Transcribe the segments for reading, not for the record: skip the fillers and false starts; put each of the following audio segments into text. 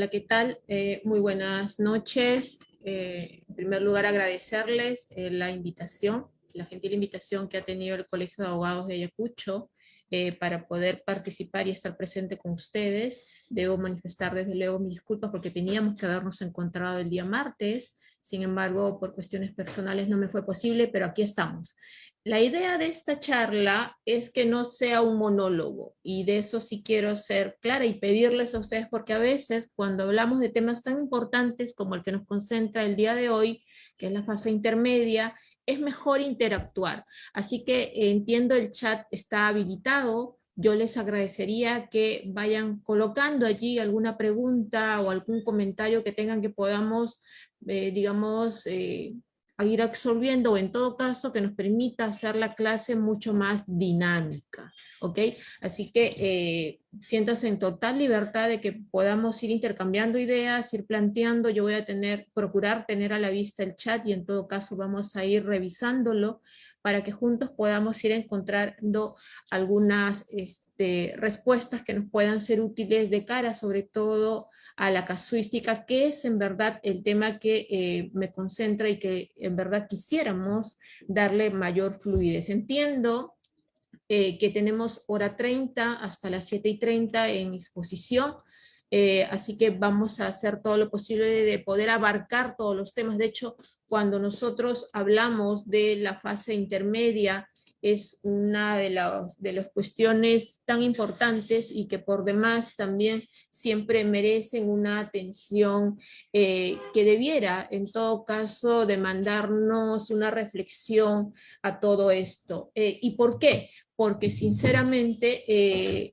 Hola, ¿qué tal? Muy buenas noches. En primer lugar, agradecerles la invitación, la gentil invitación que ha tenido el Colegio de Abogados de Ayacucho para poder participar y estar presente con ustedes. Debo manifestar desde luego mis disculpas porque teníamos que habernos encontrado el día martes. Sin embargo, por cuestiones personales no me fue posible, pero aquí estamos. La idea de esta charla es que no sea un monólogo, y de eso sí quiero ser clara y pedirles a ustedes, porque a veces cuando hablamos de temas tan importantes como el que nos concentra el día de hoy, que es la fase intermedia, es mejor interactuar. Así que entiendo el chat está habilitado. Yo les agradecería que vayan colocando allí alguna pregunta o algún comentario que tengan que podamos, a ir absorbiendo, o en todo caso que nos permita hacer la clase mucho más dinámica, ¿ok? Así que siéntase en total libertad de que podamos ir intercambiando ideas, ir planteando. Yo voy a procurar tener a la vista el chat y en todo caso vamos a ir revisándolo para que juntos podamos ir encontrando algunas respuestas que nos puedan ser útiles de cara sobre todo a la casuística, que es en verdad el tema que me concentra y que en verdad quisiéramos darle mayor fluidez. Entiendo que tenemos hora 30 hasta las 7:30 en exposición, así que vamos a hacer todo lo posible de poder abarcar todos los temas. De hecho, cuando nosotros hablamos de la fase intermedia, es una de las cuestiones tan importantes y que por demás también siempre merecen una atención que debiera, en todo caso, demandarnos una reflexión a todo esto. ¿Y por qué? Porque sinceramente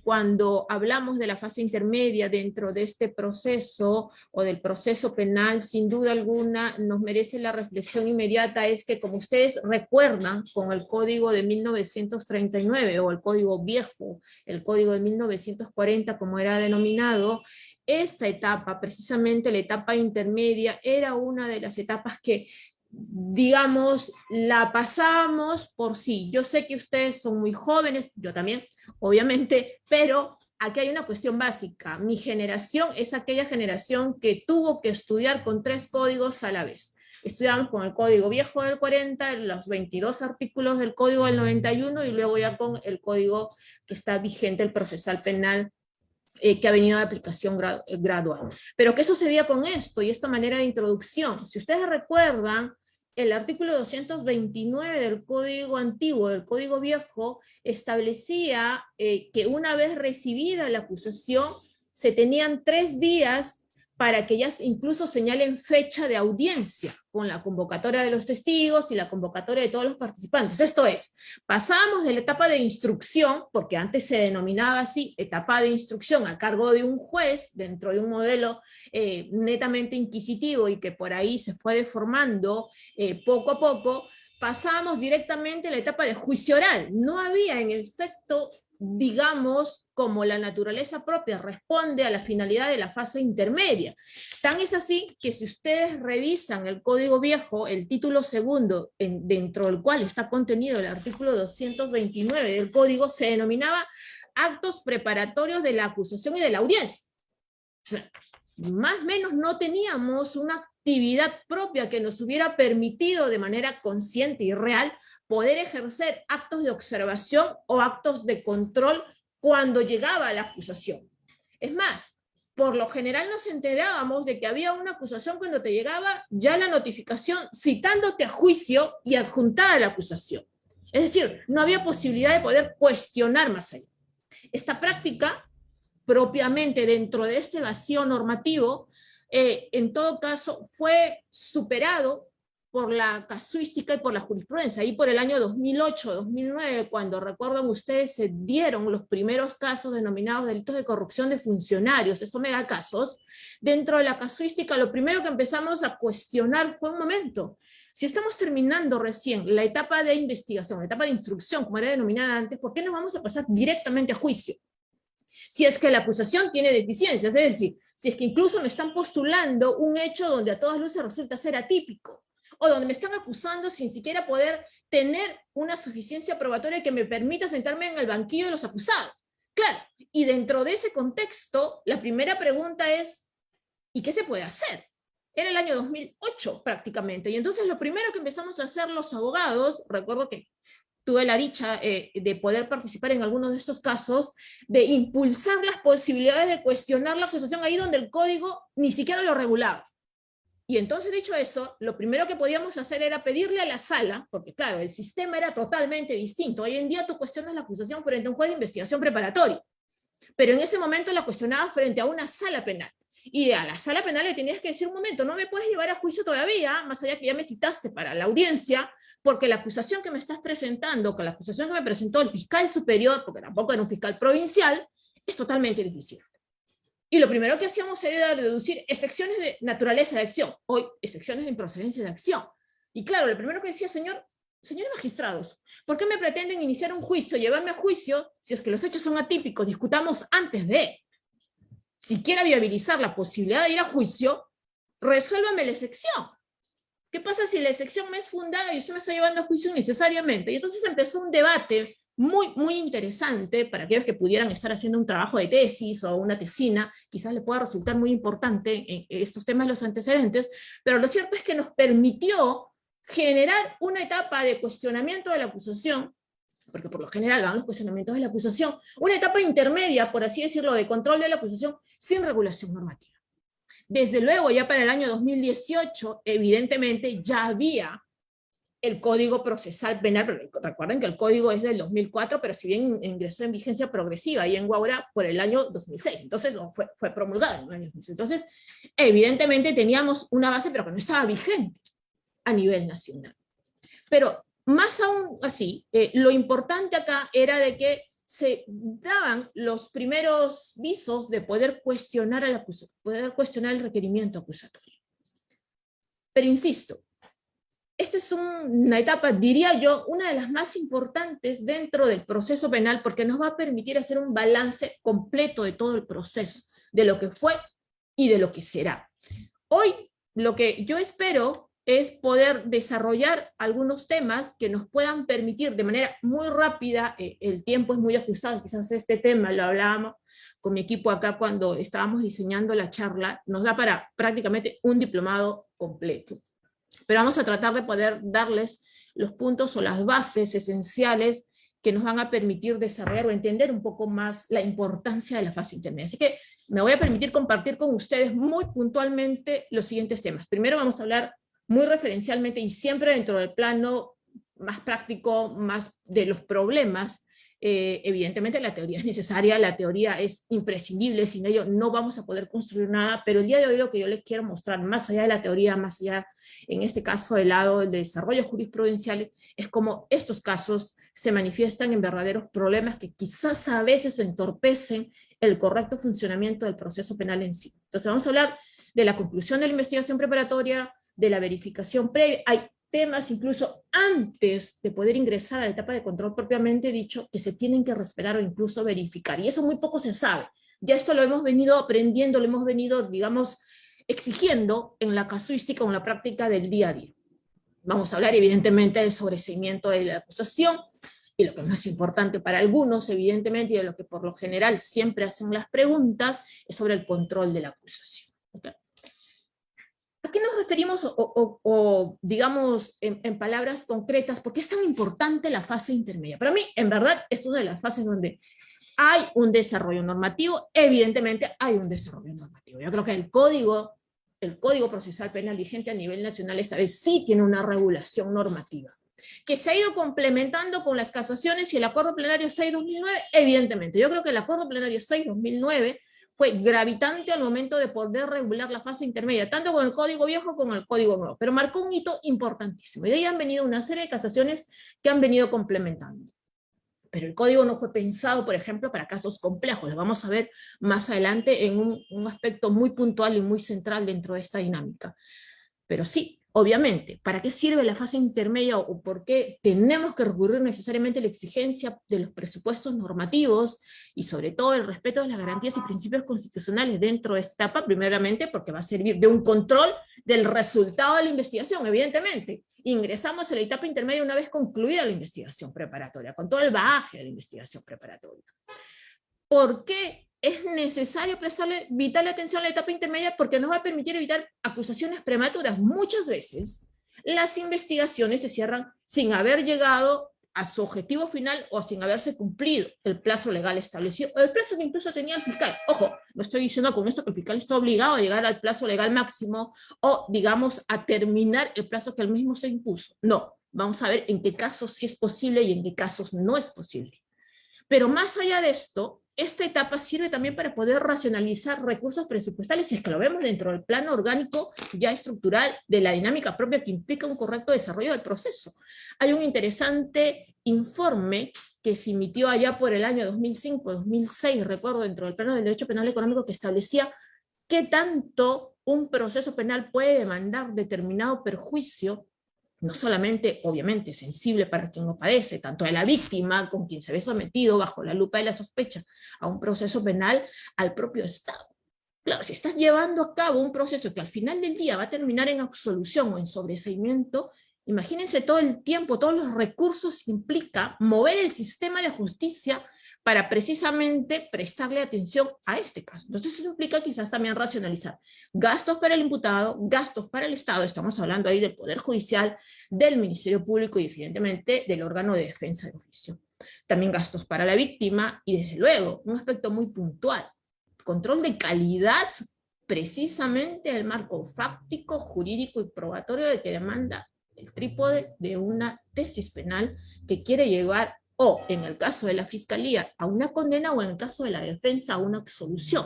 cuando hablamos de la fase intermedia dentro de este proceso o del proceso penal, sin duda alguna nos merece la reflexión inmediata. Es que, como ustedes recuerdan, con el Código de 1939 o el Código Viejo, el Código de 1940 como era denominado, esta etapa, precisamente la etapa intermedia, era una de las etapas que, digamos, la pasábamos por sí. Yo sé que ustedes son muy jóvenes, yo también, obviamente, pero aquí hay una cuestión básica. Mi generación es aquella generación que tuvo que estudiar con 3 códigos a la vez. Estudiamos con el Código Viejo del 40, los 22 artículos del Código del 91, y luego ya con el código que está vigente, el procesal penal, que ha venido de aplicación gradual. Pero ¿qué sucedía con esto y esta manera de introducción? Si ustedes recuerdan, el artículo 229 del Código Antiguo, del Código Viejo, establecía que una vez recibida la acusación, se tenían 3 días para que ellas incluso señalen fecha de audiencia, con la convocatoria de los testigos y la convocatoria de todos los participantes. Esto es, pasábamos de la etapa de instrucción, porque antes se denominaba así, etapa de instrucción a cargo de un juez, dentro de un modelo netamente inquisitivo y que por ahí se fue deformando poco a poco. Pasamos directamente a la etapa de juicio oral. No había en efecto, digamos, como la naturaleza propia responde a la finalidad de la fase intermedia. Tan es así que si ustedes revisan el Código Viejo, el título segundo, dentro del cual está contenido el artículo 229 del Código, se denominaba actos preparatorios de la acusación y de la audiencia. O sea, más o menos no teníamos una actividad propia que nos hubiera permitido de manera consciente y real poder ejercer actos de observación o actos de control cuando llegaba la acusación. Es más, por lo general nos enterábamos de que había una acusación cuando te llegaba ya la notificación citándote a juicio y adjuntada a la acusación. Es decir, no había posibilidad de poder cuestionar más allá. Esta práctica, propiamente dentro de este vacío normativo, en todo caso fue superado por la casuística y por la jurisprudencia. Ahí por el año 2008-2009, cuando recuerdan ustedes, se dieron los primeros casos denominados delitos de corrupción de funcionarios, estos megacasos. Dentro de la casuística, lo primero que empezamos a cuestionar fue: un momento, si estamos terminando recién la etapa de investigación, la etapa de instrucción, como era denominada antes, ¿por qué no vamos a pasar directamente a juicio? Si es que la acusación tiene deficiencias, es decir, si es que incluso me están postulando un hecho donde a todas luces resulta ser atípico, o donde me están acusando sin siquiera poder tener una suficiencia probatoria que me permita sentarme en el banquillo de los acusados. Claro, y dentro de ese contexto, la primera pregunta es, ¿y qué se puede hacer? Era el año 2008 prácticamente, y entonces lo primero que empezamos a hacer los abogados, recuerdo que tuve la dicha de poder participar en algunos de estos casos, de impulsar las posibilidades de cuestionar la acusación ahí donde el código ni siquiera lo regulaba. Y entonces, dicho eso, lo primero que podíamos hacer era pedirle a la sala, porque claro, el sistema era totalmente distinto. Hoy en día tú cuestionas la acusación frente a un juez de investigación preparatoria, pero en ese momento la cuestionabas frente a una sala penal. Y a la sala penal le tenías que decir, un momento, no me puedes llevar a juicio todavía, más allá que ya me citaste para la audiencia, porque la acusación que me estás presentando, con la acusación que me presentó el fiscal superior, porque tampoco era un fiscal provincial, es totalmente difícil. Y lo primero que hacíamos era deducir excepciones de naturaleza de acción, hoy excepciones de improcedencia de acción. Y claro, lo primero que decía, señores magistrados, ¿por qué me pretenden iniciar un juicio, llevarme a juicio, si es que los hechos son atípicos, discutamos antes de siquiera viabilizar la posibilidad de ir a juicio, resuélvame la excepción? ¿Qué pasa si la excepción me es fundada y usted me está llevando a juicio innecesariamente? Y entonces empezó un debate muy interesante para aquellos que pudieran estar haciendo un trabajo de tesis o una tesina, quizás le pueda resultar muy importante en estos temas los antecedentes, pero lo cierto es que nos permitió generar una etapa de cuestionamiento de la acusación, porque por lo general van los cuestionamientos de la acusación, una etapa intermedia, por así decirlo, de control de la acusación sin regulación normativa. Desde luego, ya para el año 2018, evidentemente ya había el Código Procesal Penal, pero recuerden que el código es del 2004, pero si bien ingresó en vigencia progresiva y en Guaura por el año 2006, entonces fue promulgado en el año 2006. Entonces, evidentemente teníamos una base, pero que no estaba vigente a nivel nacional. Pero más aún así, lo importante acá era de que se daban los primeros visos de poder cuestionar el requerimiento acusatorio. Pero insisto, esta es una etapa, diría yo, una de las más importantes dentro del proceso penal, porque nos va a permitir hacer un balance completo de todo el proceso, de lo que fue y de lo que será. Hoy, lo que yo espero es poder desarrollar algunos temas que nos puedan permitir de manera muy rápida, el tiempo es muy ajustado, quizás este tema lo hablábamos con mi equipo acá cuando estábamos diseñando la charla, nos da para prácticamente un diplomado completo. Pero vamos a tratar de poder darles los puntos o las bases esenciales que nos van a permitir desarrollar o entender un poco más la importancia de la fase intermedia. Así que me voy a permitir compartir con ustedes muy puntualmente los siguientes temas. Primero vamos a hablar muy referencialmente y siempre dentro del plano más práctico, más de los problemas. Evidentemente la teoría es necesaria, la teoría es imprescindible, sin ello no vamos a poder construir nada, pero el día de hoy lo que yo les quiero mostrar, más allá de la teoría, más allá, en este caso del lado del desarrollo jurisprudencial, es cómo estos casos se manifiestan en verdaderos problemas que quizás a veces entorpecen el correcto funcionamiento del proceso penal en sí. Entonces vamos a hablar de la conclusión de la investigación preparatoria, de la verificación previa. Hay temas incluso antes de poder ingresar a la etapa de control propiamente dicho, que se tienen que respetar o incluso verificar, y eso muy poco se sabe. Ya esto lo hemos venido aprendiendo, lo hemos venido, digamos, exigiendo en la casuística o en la práctica del día a día. Vamos a hablar evidentemente del sobreseimiento de la acusación, y lo que es más importante para algunos, evidentemente, y de lo que por lo general siempre hacen las preguntas, es sobre el control de la acusación. ¿Okay? ¿A qué nos referimos o digamos en palabras concretas? ¿Por qué es tan importante la fase intermedia? Para mí, en verdad, es una de las fases donde hay un desarrollo normativo, evidentemente hay un desarrollo normativo. Yo creo que el Código Procesal Penal vigente a nivel nacional esta vez sí tiene una regulación normativa, que se ha ido complementando con las casaciones y el Acuerdo Plenario 6-2009, evidentemente. Yo creo que el Acuerdo Plenario 6-2009 fue gravitante al momento de poder regular la fase intermedia, tanto con el Código Viejo como con el Código Nuevo, pero marcó un hito importantísimo. Y de ahí han venido una serie de casaciones que han venido complementando. Pero el código no fue pensado, por ejemplo, para casos complejos. Lo vamos a ver más adelante en un aspecto muy puntual y muy central dentro de esta dinámica. Pero sí, obviamente, ¿para qué sirve la fase intermedia o por qué tenemos que recurrir necesariamente a la exigencia de los presupuestos normativos y sobre todo el respeto de las garantías y principios constitucionales dentro de esta etapa? Primeramente, porque va a servir de un control del resultado de la investigación, evidentemente. Ingresamos a la etapa intermedia una vez concluida la investigación preparatoria, con todo el bagaje de la investigación preparatoria. ¿Por qué es necesario prestarle vital atención a la etapa intermedia? Porque nos va a permitir evitar acusaciones prematuras. Muchas veces las investigaciones se cierran sin haber llegado a su objetivo final o sin haberse cumplido el plazo legal establecido, o el plazo que incluso tenía el fiscal. Ojo, no estoy diciendo con esto que el fiscal está obligado a llegar al plazo legal máximo o, digamos, a terminar el plazo que él mismo se impuso. No, vamos a ver en qué casos sí es posible y en qué casos no es posible. Pero más allá de esto, esta etapa sirve también para poder racionalizar recursos presupuestales, si es que lo vemos dentro del plano orgánico ya estructural de la dinámica propia que implica un correcto desarrollo del proceso. Hay un interesante informe que se emitió allá por el año 2005-2006, recuerdo, dentro del plano del derecho penal económico, que establecía qué tanto un proceso penal puede demandar determinado perjuicio, no solamente, obviamente, sensible para quien lo padece, tanto a la víctima, con quien se ve sometido bajo la lupa de la sospecha, a un proceso penal, al propio Estado. Claro, si estás llevando a cabo un proceso que al final del día va a terminar en absolución o en sobreseimiento, imagínense todo el tiempo, todos los recursos que implica mover el sistema de justicia para precisamente prestarle atención a este caso. Entonces eso implica quizás también racionalizar gastos para el imputado, gastos para el Estado, estamos hablando ahí del Poder Judicial, del Ministerio Público y evidentemente del órgano de defensa de oficio. También gastos para la víctima y desde luego un aspecto muy puntual, control de calidad precisamente del marco fáctico, jurídico y probatorio de que demanda el trípode de una tesis penal que quiere llevar, o en el caso de la fiscalía, a una condena, o en el caso de la defensa, a una absolución.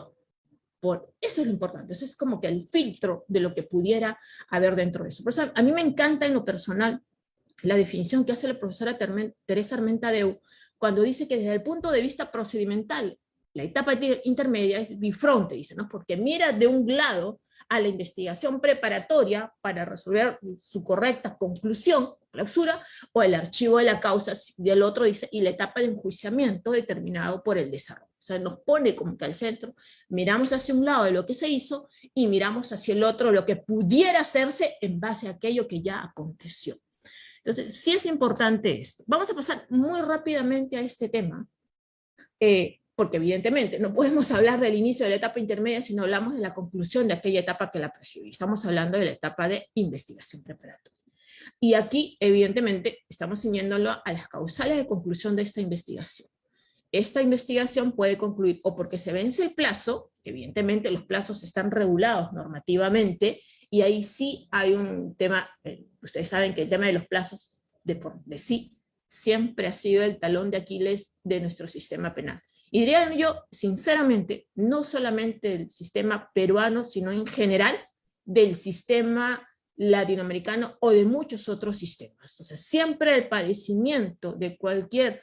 Por eso es lo importante. Eso es como que el filtro de lo que pudiera haber dentro de eso. Por eso a mí me encanta en lo personal la definición que hace la profesora Teresa Armentadeu cuando dice que desde el punto de vista procedimental, la etapa intermedia es bifronte, dice, ¿no? Porque mira de un lado a la investigación preparatoria para resolver su correcta conclusión, clausura, o el archivo de la causa, del otro dice, y la etapa de enjuiciamiento determinado por el desarrollo. O sea, nos pone como que al centro, miramos hacia un lado de lo que se hizo y miramos hacia el otro lo que pudiera hacerse en base a aquello que ya aconteció. Entonces, sí es importante esto. Vamos a pasar muy rápidamente a este tema, porque evidentemente no podemos hablar del inicio de la etapa intermedia si no hablamos de la conclusión de aquella etapa que la precedió. Estamos hablando de la etapa de investigación preparatoria. Y aquí, evidentemente, estamos ciñéndolo a las causales de conclusión de esta investigación. Esta investigación puede concluir o porque se vence el plazo, evidentemente los plazos están regulados normativamente, y ahí sí hay un tema, ustedes saben que el tema de los plazos de sí siempre ha sido el talón de Aquiles de nuestro sistema penal. Y diría yo, sinceramente, no solamente del sistema peruano, sino en general del sistema latinoamericano o de muchos otros sistemas. O sea, siempre el padecimiento de cualquier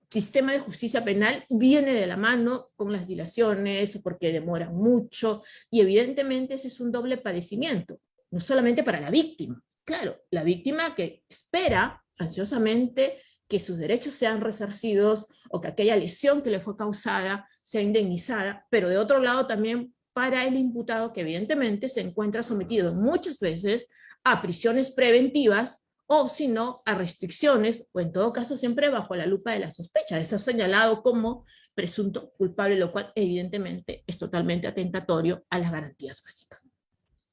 sistema de justicia penal viene de la mano con las dilaciones, porque demoran mucho, y evidentemente ese es un doble padecimiento, no solamente para la víctima. Claro, la víctima que espera ansiosamente que sus derechos sean resarcidos o que aquella lesión que le fue causada sea indemnizada, pero de otro lado también para el imputado que evidentemente se encuentra sometido muchas veces a prisiones preventivas o si no a restricciones, o en todo caso siempre bajo la lupa de la sospecha de ser señalado como presunto culpable, lo cual evidentemente es totalmente atentatorio a las garantías básicas.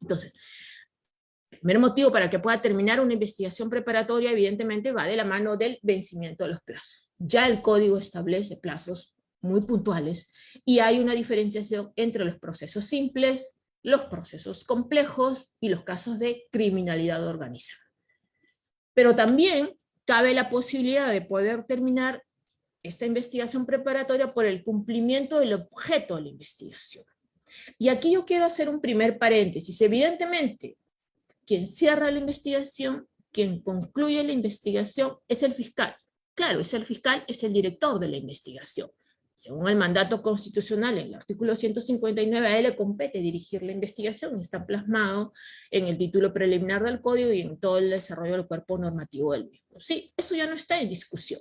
Entonces, el primer motivo para que pueda terminar una investigación preparatoria evidentemente va de la mano del vencimiento de los plazos. Ya el código establece plazos muy puntuales y hay una diferenciación entre los procesos simples, los procesos complejos y los casos de criminalidad organizada. Pero también cabe la posibilidad de poder terminar esta investigación preparatoria por el cumplimiento del objeto de la investigación. Y aquí yo quiero hacer un primer paréntesis. Evidentemente, quien cierra la investigación, quien concluye la investigación, es el fiscal. Claro, es el fiscal, es el director de la investigación. Según el mandato constitucional, en el artículo 159, a él le compete dirigir la investigación, está plasmado en el título preliminar del código y en todo el desarrollo del cuerpo normativo del mismo. Sí, eso ya no está en discusión.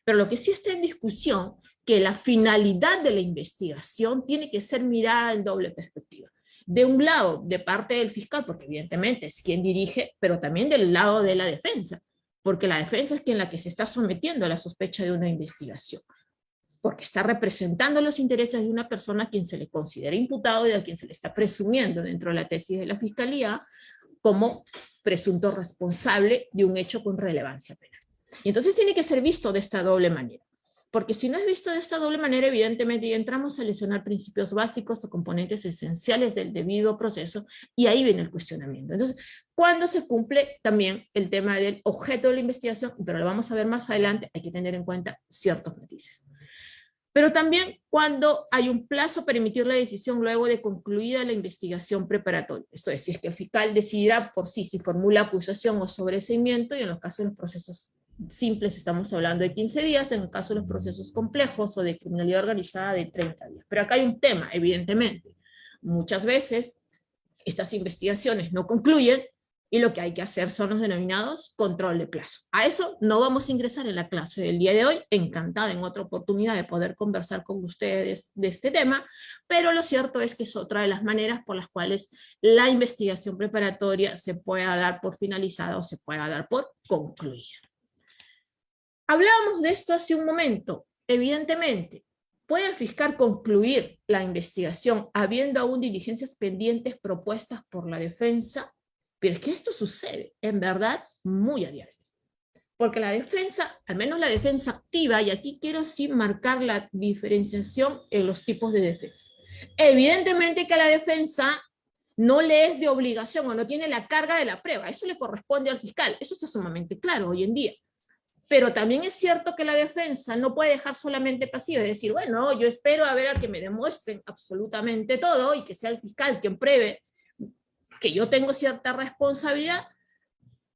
Pero lo que sí está en discusión, que la finalidad de la investigación tiene que ser mirada en doble perspectiva. De un lado, de parte del fiscal, porque evidentemente es quien dirige, pero también del lado de la defensa, porque la defensa es quien la que se está sometiendo a la sospecha de una investigación. porque está representando los intereses de una persona a quien se le considera imputado y a quien se le está presumiendo dentro de la tesis de la Fiscalía como presunto responsable de un hecho con relevancia penal. Y entonces tiene que ser visto de esta doble manera. Porque si no es visto de esta doble manera, evidentemente ya entramos a lesionar principios básicos o componentes esenciales del debido proceso, y ahí viene el cuestionamiento. Entonces, ¿cuándo se cumple también el tema del objeto de la investigación? Pero lo vamos a ver más adelante, hay que tener en cuenta ciertos matices. Pero también cuando hay un plazo para emitir la decisión luego de concluida la investigación preparatoria. Esto es, si es que el fiscal decidirá por sí si formula acusación o sobreseimiento, y en los casos de los procesos simples estamos hablando de 15 días, en el caso de los procesos complejos o de criminalidad organizada de 30 días. Pero acá hay un tema, evidentemente. Muchas veces estas investigaciones no concluyen y lo que hay que hacer son los denominados control de plazo. A eso no vamos a ingresar en la clase del día de hoy, encantada en otra oportunidad de poder conversar con ustedes de este tema, pero lo cierto es que es otra de las maneras por las cuales la investigación preparatoria se pueda dar por finalizada o se pueda dar por concluida. Hablábamos de esto hace un momento. Evidentemente, ¿puede el fiscal concluir la investigación habiendo aún diligencias pendientes propuestas por la defensa? Pero es que esto sucede, en verdad, muy a diario. Porque la defensa, al menos la defensa activa, y aquí quiero sí marcar la diferenciación en los tipos de defensa. Evidentemente que a la defensa no le es de obligación o no tiene la carga de la prueba, eso le corresponde al fiscal, eso está sumamente claro hoy en día. Pero también es cierto que la defensa no puede dejar solamente pasiva y decir, bueno, yo espero a ver a que me demuestren absolutamente todo y que sea el fiscal quien pruebe que yo tengo cierta responsabilidad,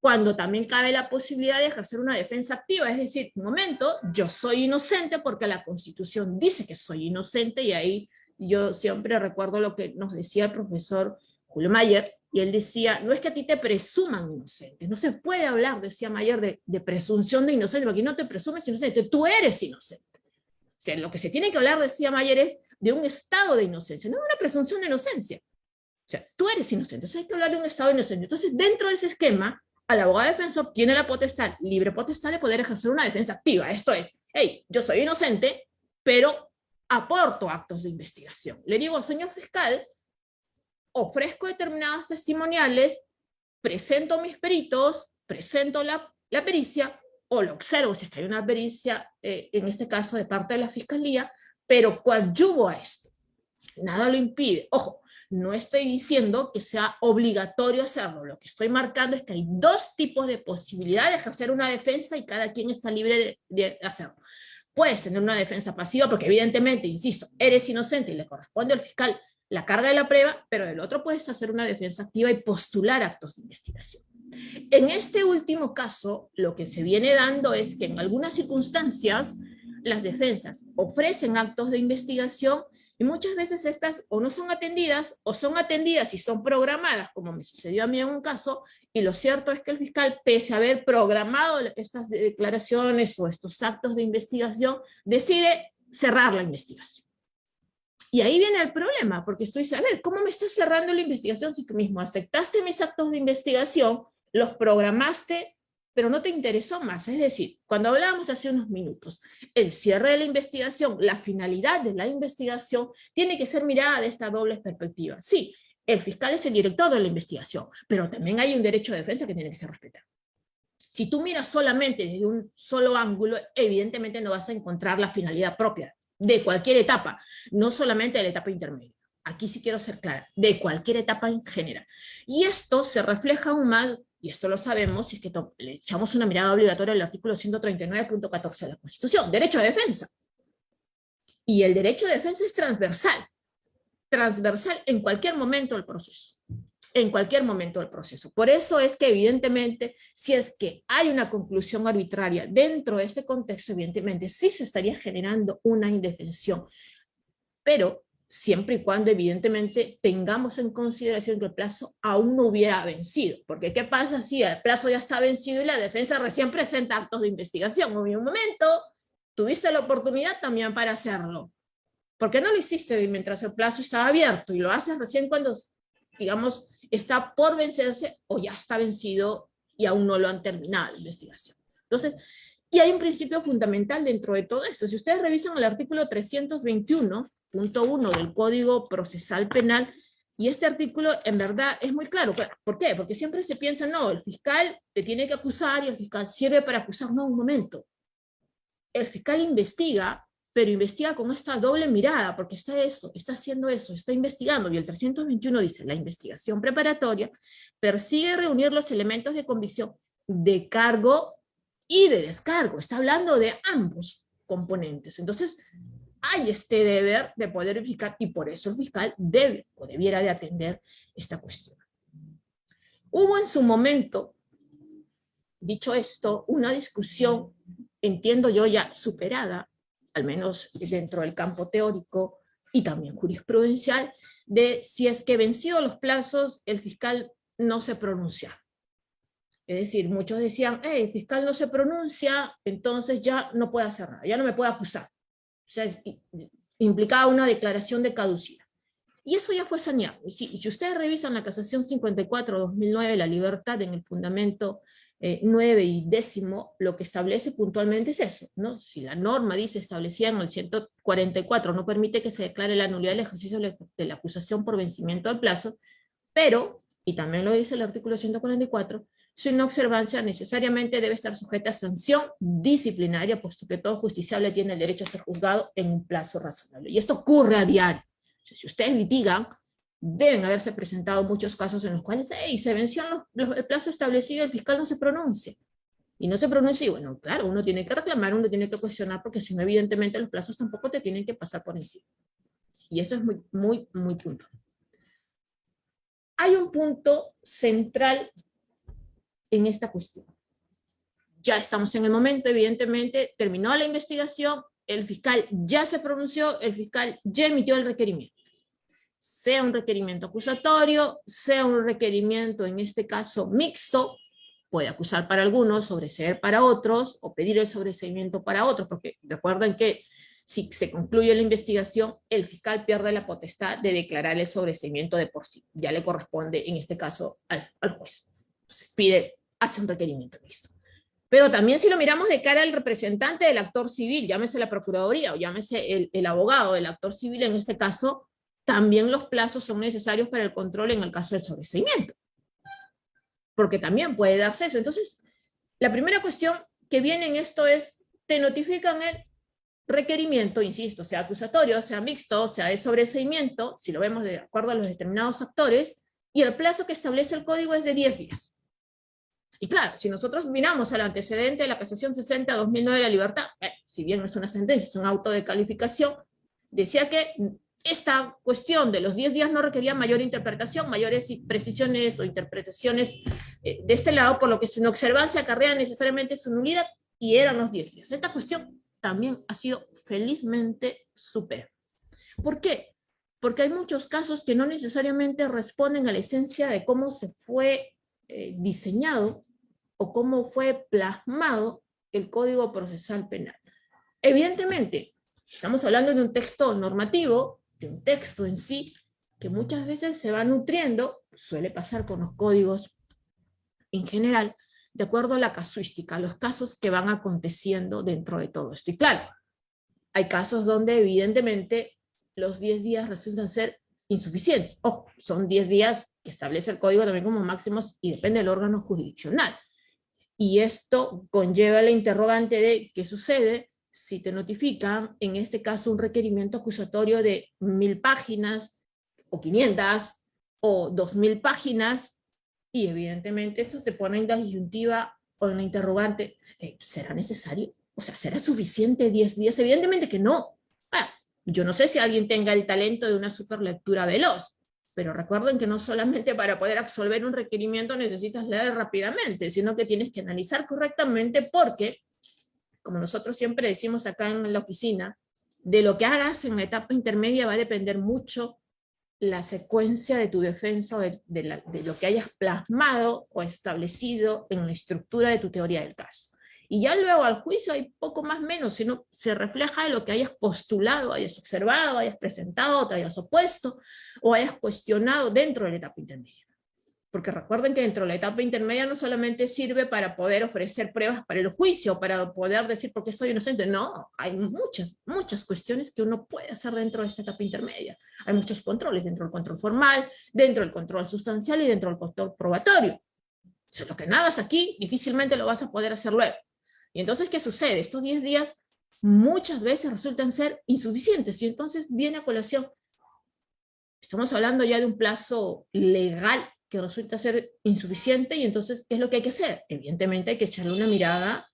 cuando también cabe la posibilidad de ejercer una defensa activa, es decir, un momento, yo soy inocente porque la Constitución dice que soy inocente, y ahí yo siempre recuerdo lo que nos decía el profesor Julio Mayer, y él decía, no es que a ti te presuman inocente, no se puede hablar, decía Mayer, de presunción de inocente, porque no te presumes inocente, tú eres inocente. O sea, lo que se tiene que hablar, decía Mayer, es de un estado de inocencia, no una presunción de inocencia. O sea, tú eres inocente, entonces hay que hablar de un estado de inocencia. Entonces, dentro de ese esquema, el abogado defensor tiene la potestad, libre potestad, de poder ejercer una defensa activa. Esto es, hey, yo soy inocente, pero aporto actos de investigación. Le digo, señor fiscal, ofrezco determinadas testimoniales, presento mis peritos, presento la pericia, o lo observo si es que hay una pericia, en este caso de parte de la fiscalía, pero coadyuvo a esto. Nada lo impide. Ojo, no estoy diciendo que sea obligatorio hacerlo, lo que estoy marcando es que hay dos tipos de posibilidad de ejercer una defensa y cada quien está libre de hacerlo. Puedes tener una defensa pasiva porque evidentemente, insisto, eres inocente y le corresponde al fiscal la carga de la prueba, pero del otro puedes hacer una defensa activa y postular actos de investigación. En este último caso, lo que se viene dando es que en algunas circunstancias las defensas ofrecen actos de investigación y muchas veces estas o no son atendidas o son atendidas y son programadas, como me sucedió a mí en un caso, y lo cierto es que el fiscal, pese a haber programado estas declaraciones o estos actos de investigación, decide cerrar la investigación. Y ahí viene el problema, porque estoy diciendo, a ver, ¿cómo me estás cerrando la investigación si tú mismo aceptaste mis actos de investigación, los programaste, pero no te interesó más? Es decir, cuando hablábamos hace unos minutos, el cierre de la investigación, la finalidad de la investigación, tiene que ser mirada de esta doble perspectiva. Sí, el fiscal es el director de la investigación, pero también hay un derecho de defensa que tiene que ser respetado. Si tú miras solamente desde un solo ángulo, evidentemente no vas a encontrar la finalidad propia de cualquier etapa, no solamente de la etapa intermedia. Aquí sí quiero ser clara, de cualquier etapa en general. Y esto se refleja aún más, y esto lo sabemos, si es que le echamos una mirada obligatoria al artículo 139.14 de la Constitución, derecho de defensa. Y el derecho de defensa es transversal en cualquier momento del proceso. En cualquier momento del proceso. Por eso es que evidentemente, si es que hay una conclusión arbitraria dentro de este contexto, evidentemente sí se estaría generando una indefensión, pero siempre y cuando evidentemente tengamos en consideración que el plazo aún no hubiera vencido, porque ¿qué pasa si el plazo ya está vencido y la defensa recién presenta actos de investigación? En un momento tuviste la oportunidad también para hacerlo. ¿Por qué no lo hiciste mientras el plazo estaba abierto y lo haces recién cuando, digamos, está por vencerse o ya está vencido y aún no lo han terminado la investigación? Entonces, Y hay un principio fundamental dentro de todo esto. Si ustedes revisan el artículo 321.1 del Código Procesal Penal, y este artículo en verdad es muy claro. ¿Por qué? Porque siempre se piensa, no, el fiscal te tiene que acusar y el fiscal sirve para acusar. No, un momento. El fiscal investiga, pero investiga con esta doble mirada, porque está haciendo eso, está investigando. Y el 321 dice, la investigación preparatoria persigue reunir los elementos de convicción de cargo y de descargo. Está hablando de ambos componentes. Entonces, hay este deber de poder verificar, y por eso el fiscal debe o debiera de atender esta cuestión. Hubo en su momento, dicho esto, una discusión, entiendo yo ya superada, al menos dentro del campo teórico y también jurisprudencial, de si es que vencidos los plazos, el fiscal no se pronuncia. Es decir, muchos decían, el fiscal no se pronuncia, entonces ya no puede hacer nada, ya no me puede acusar. O sea, implicaba una declaración de caducidad. Y eso ya fue saneado. Y si ustedes revisan la casación 54-2009, la libertad en el fundamento 9 y 10, lo que establece puntualmente es eso, ¿no? Si la norma dice establecida en el 144 no permite que se declare la nulidad del ejercicio de la acusación por vencimiento del plazo, pero, y también lo dice el artículo 144, su inobservancia necesariamente debe estar sujeta a sanción disciplinaria, puesto que todo justiciable tiene el derecho a ser juzgado en un plazo razonable. Y esto ocurre a diario. Si ustedes litigan, deben haberse presentado muchos casos en los cuales se venció el plazo establecido, el fiscal no se pronuncia. Y no se pronuncia, y bueno, claro, uno tiene que reclamar, uno tiene que cuestionar, porque si no, evidentemente los plazos tampoco te tienen que pasar por encima. Y eso es muy, muy, muy puntual. Hay un punto central en esta cuestión. Ya estamos en el momento, evidentemente, terminó la investigación, el fiscal ya se pronunció, el fiscal ya emitió el requerimiento. Sea un requerimiento acusatorio, sea un requerimiento, en este caso, mixto, puede acusar para algunos, sobreseer para otros, o pedir el sobreseimiento para otros, porque recuerden que si se concluye la investigación, el fiscal pierde la potestad de declarar el sobreseimiento de por sí. Ya le corresponde, en este caso, al juez. Entonces, hace un requerimiento mixto. Pero también si lo miramos de cara al representante del actor civil, llámese la Procuraduría o llámese el abogado del actor civil, en este caso, también los plazos son necesarios para el control en el caso del sobreseimiento. Porque también puede darse eso. Entonces, la primera cuestión que viene en esto es, te notifican el requerimiento, insisto, sea acusatorio, sea mixto, sea de sobreseimiento, si lo vemos de acuerdo a los determinados actores, y el plazo que establece el código es de 10 días. Y claro, si nosotros miramos al antecedente de la casación 60-2009 de la libertad, si bien no es una sentencia, es un auto de calificación, decía que esta cuestión de los 10 días no requería mayor interpretación, mayores precisiones o interpretaciones de este lado, por lo que su inobservancia acarrea necesariamente su nulidad, y eran los 10 días. Esta cuestión también ha sido felizmente superada. ¿Por qué? Porque hay muchos casos que no necesariamente responden a la esencia de cómo se fue diseñado o cómo fue plasmado el Código Procesal Penal. Evidentemente, estamos hablando de un texto normativo, de un texto en sí, que muchas veces se va nutriendo, suele pasar con los códigos en general, de acuerdo a la casuística, los casos que van aconteciendo dentro de todo esto. Y claro, hay casos donde evidentemente los 10 días resultan ser insuficientes. Ojo, son 10 días que establece el código también como máximos y depende del órgano jurisdiccional. Y esto conlleva la interrogante de qué sucede si te notifican, en este caso, un requerimiento acusatorio de 1000 páginas, o 500, o 2000 páginas, y evidentemente esto se pone en la disyuntiva o en la interrogante, ¿será necesario? O sea, ¿será suficiente 10 días? Evidentemente que no. Yo no sé si alguien tenga el talento de una superlectura veloz, pero recuerden que no solamente para poder absolver un requerimiento necesitas leer rápidamente, sino que tienes que analizar correctamente porque, como nosotros siempre decimos acá en la oficina, de lo que hagas en la etapa intermedia va a depender mucho la secuencia de tu defensa o de lo que hayas plasmado o establecido en la estructura de tu teoría del caso. Y ya luego al juicio hay poco más menos, sino se refleja en lo que hayas postulado, hayas observado, hayas presentado, te hayas opuesto o hayas cuestionado dentro de la etapa intermedia. Porque recuerden que dentro de la etapa intermedia no solamente sirve para poder ofrecer pruebas para el juicio, para poder decir por qué soy inocente. No, hay muchas cuestiones que uno puede hacer dentro de esta etapa intermedia. Hay muchos controles, dentro del control formal, dentro del control sustancial y dentro del control probatorio. Si lo que nada es aquí, difícilmente lo vas a poder hacer luego. Y entonces, ¿qué sucede? Estos 10 días muchas veces resultan ser insuficientes y entonces viene a colación. Estamos hablando ya de un plazo legal que resulta ser insuficiente y entonces, ¿qué es lo que hay que hacer? Evidentemente hay que echarle una mirada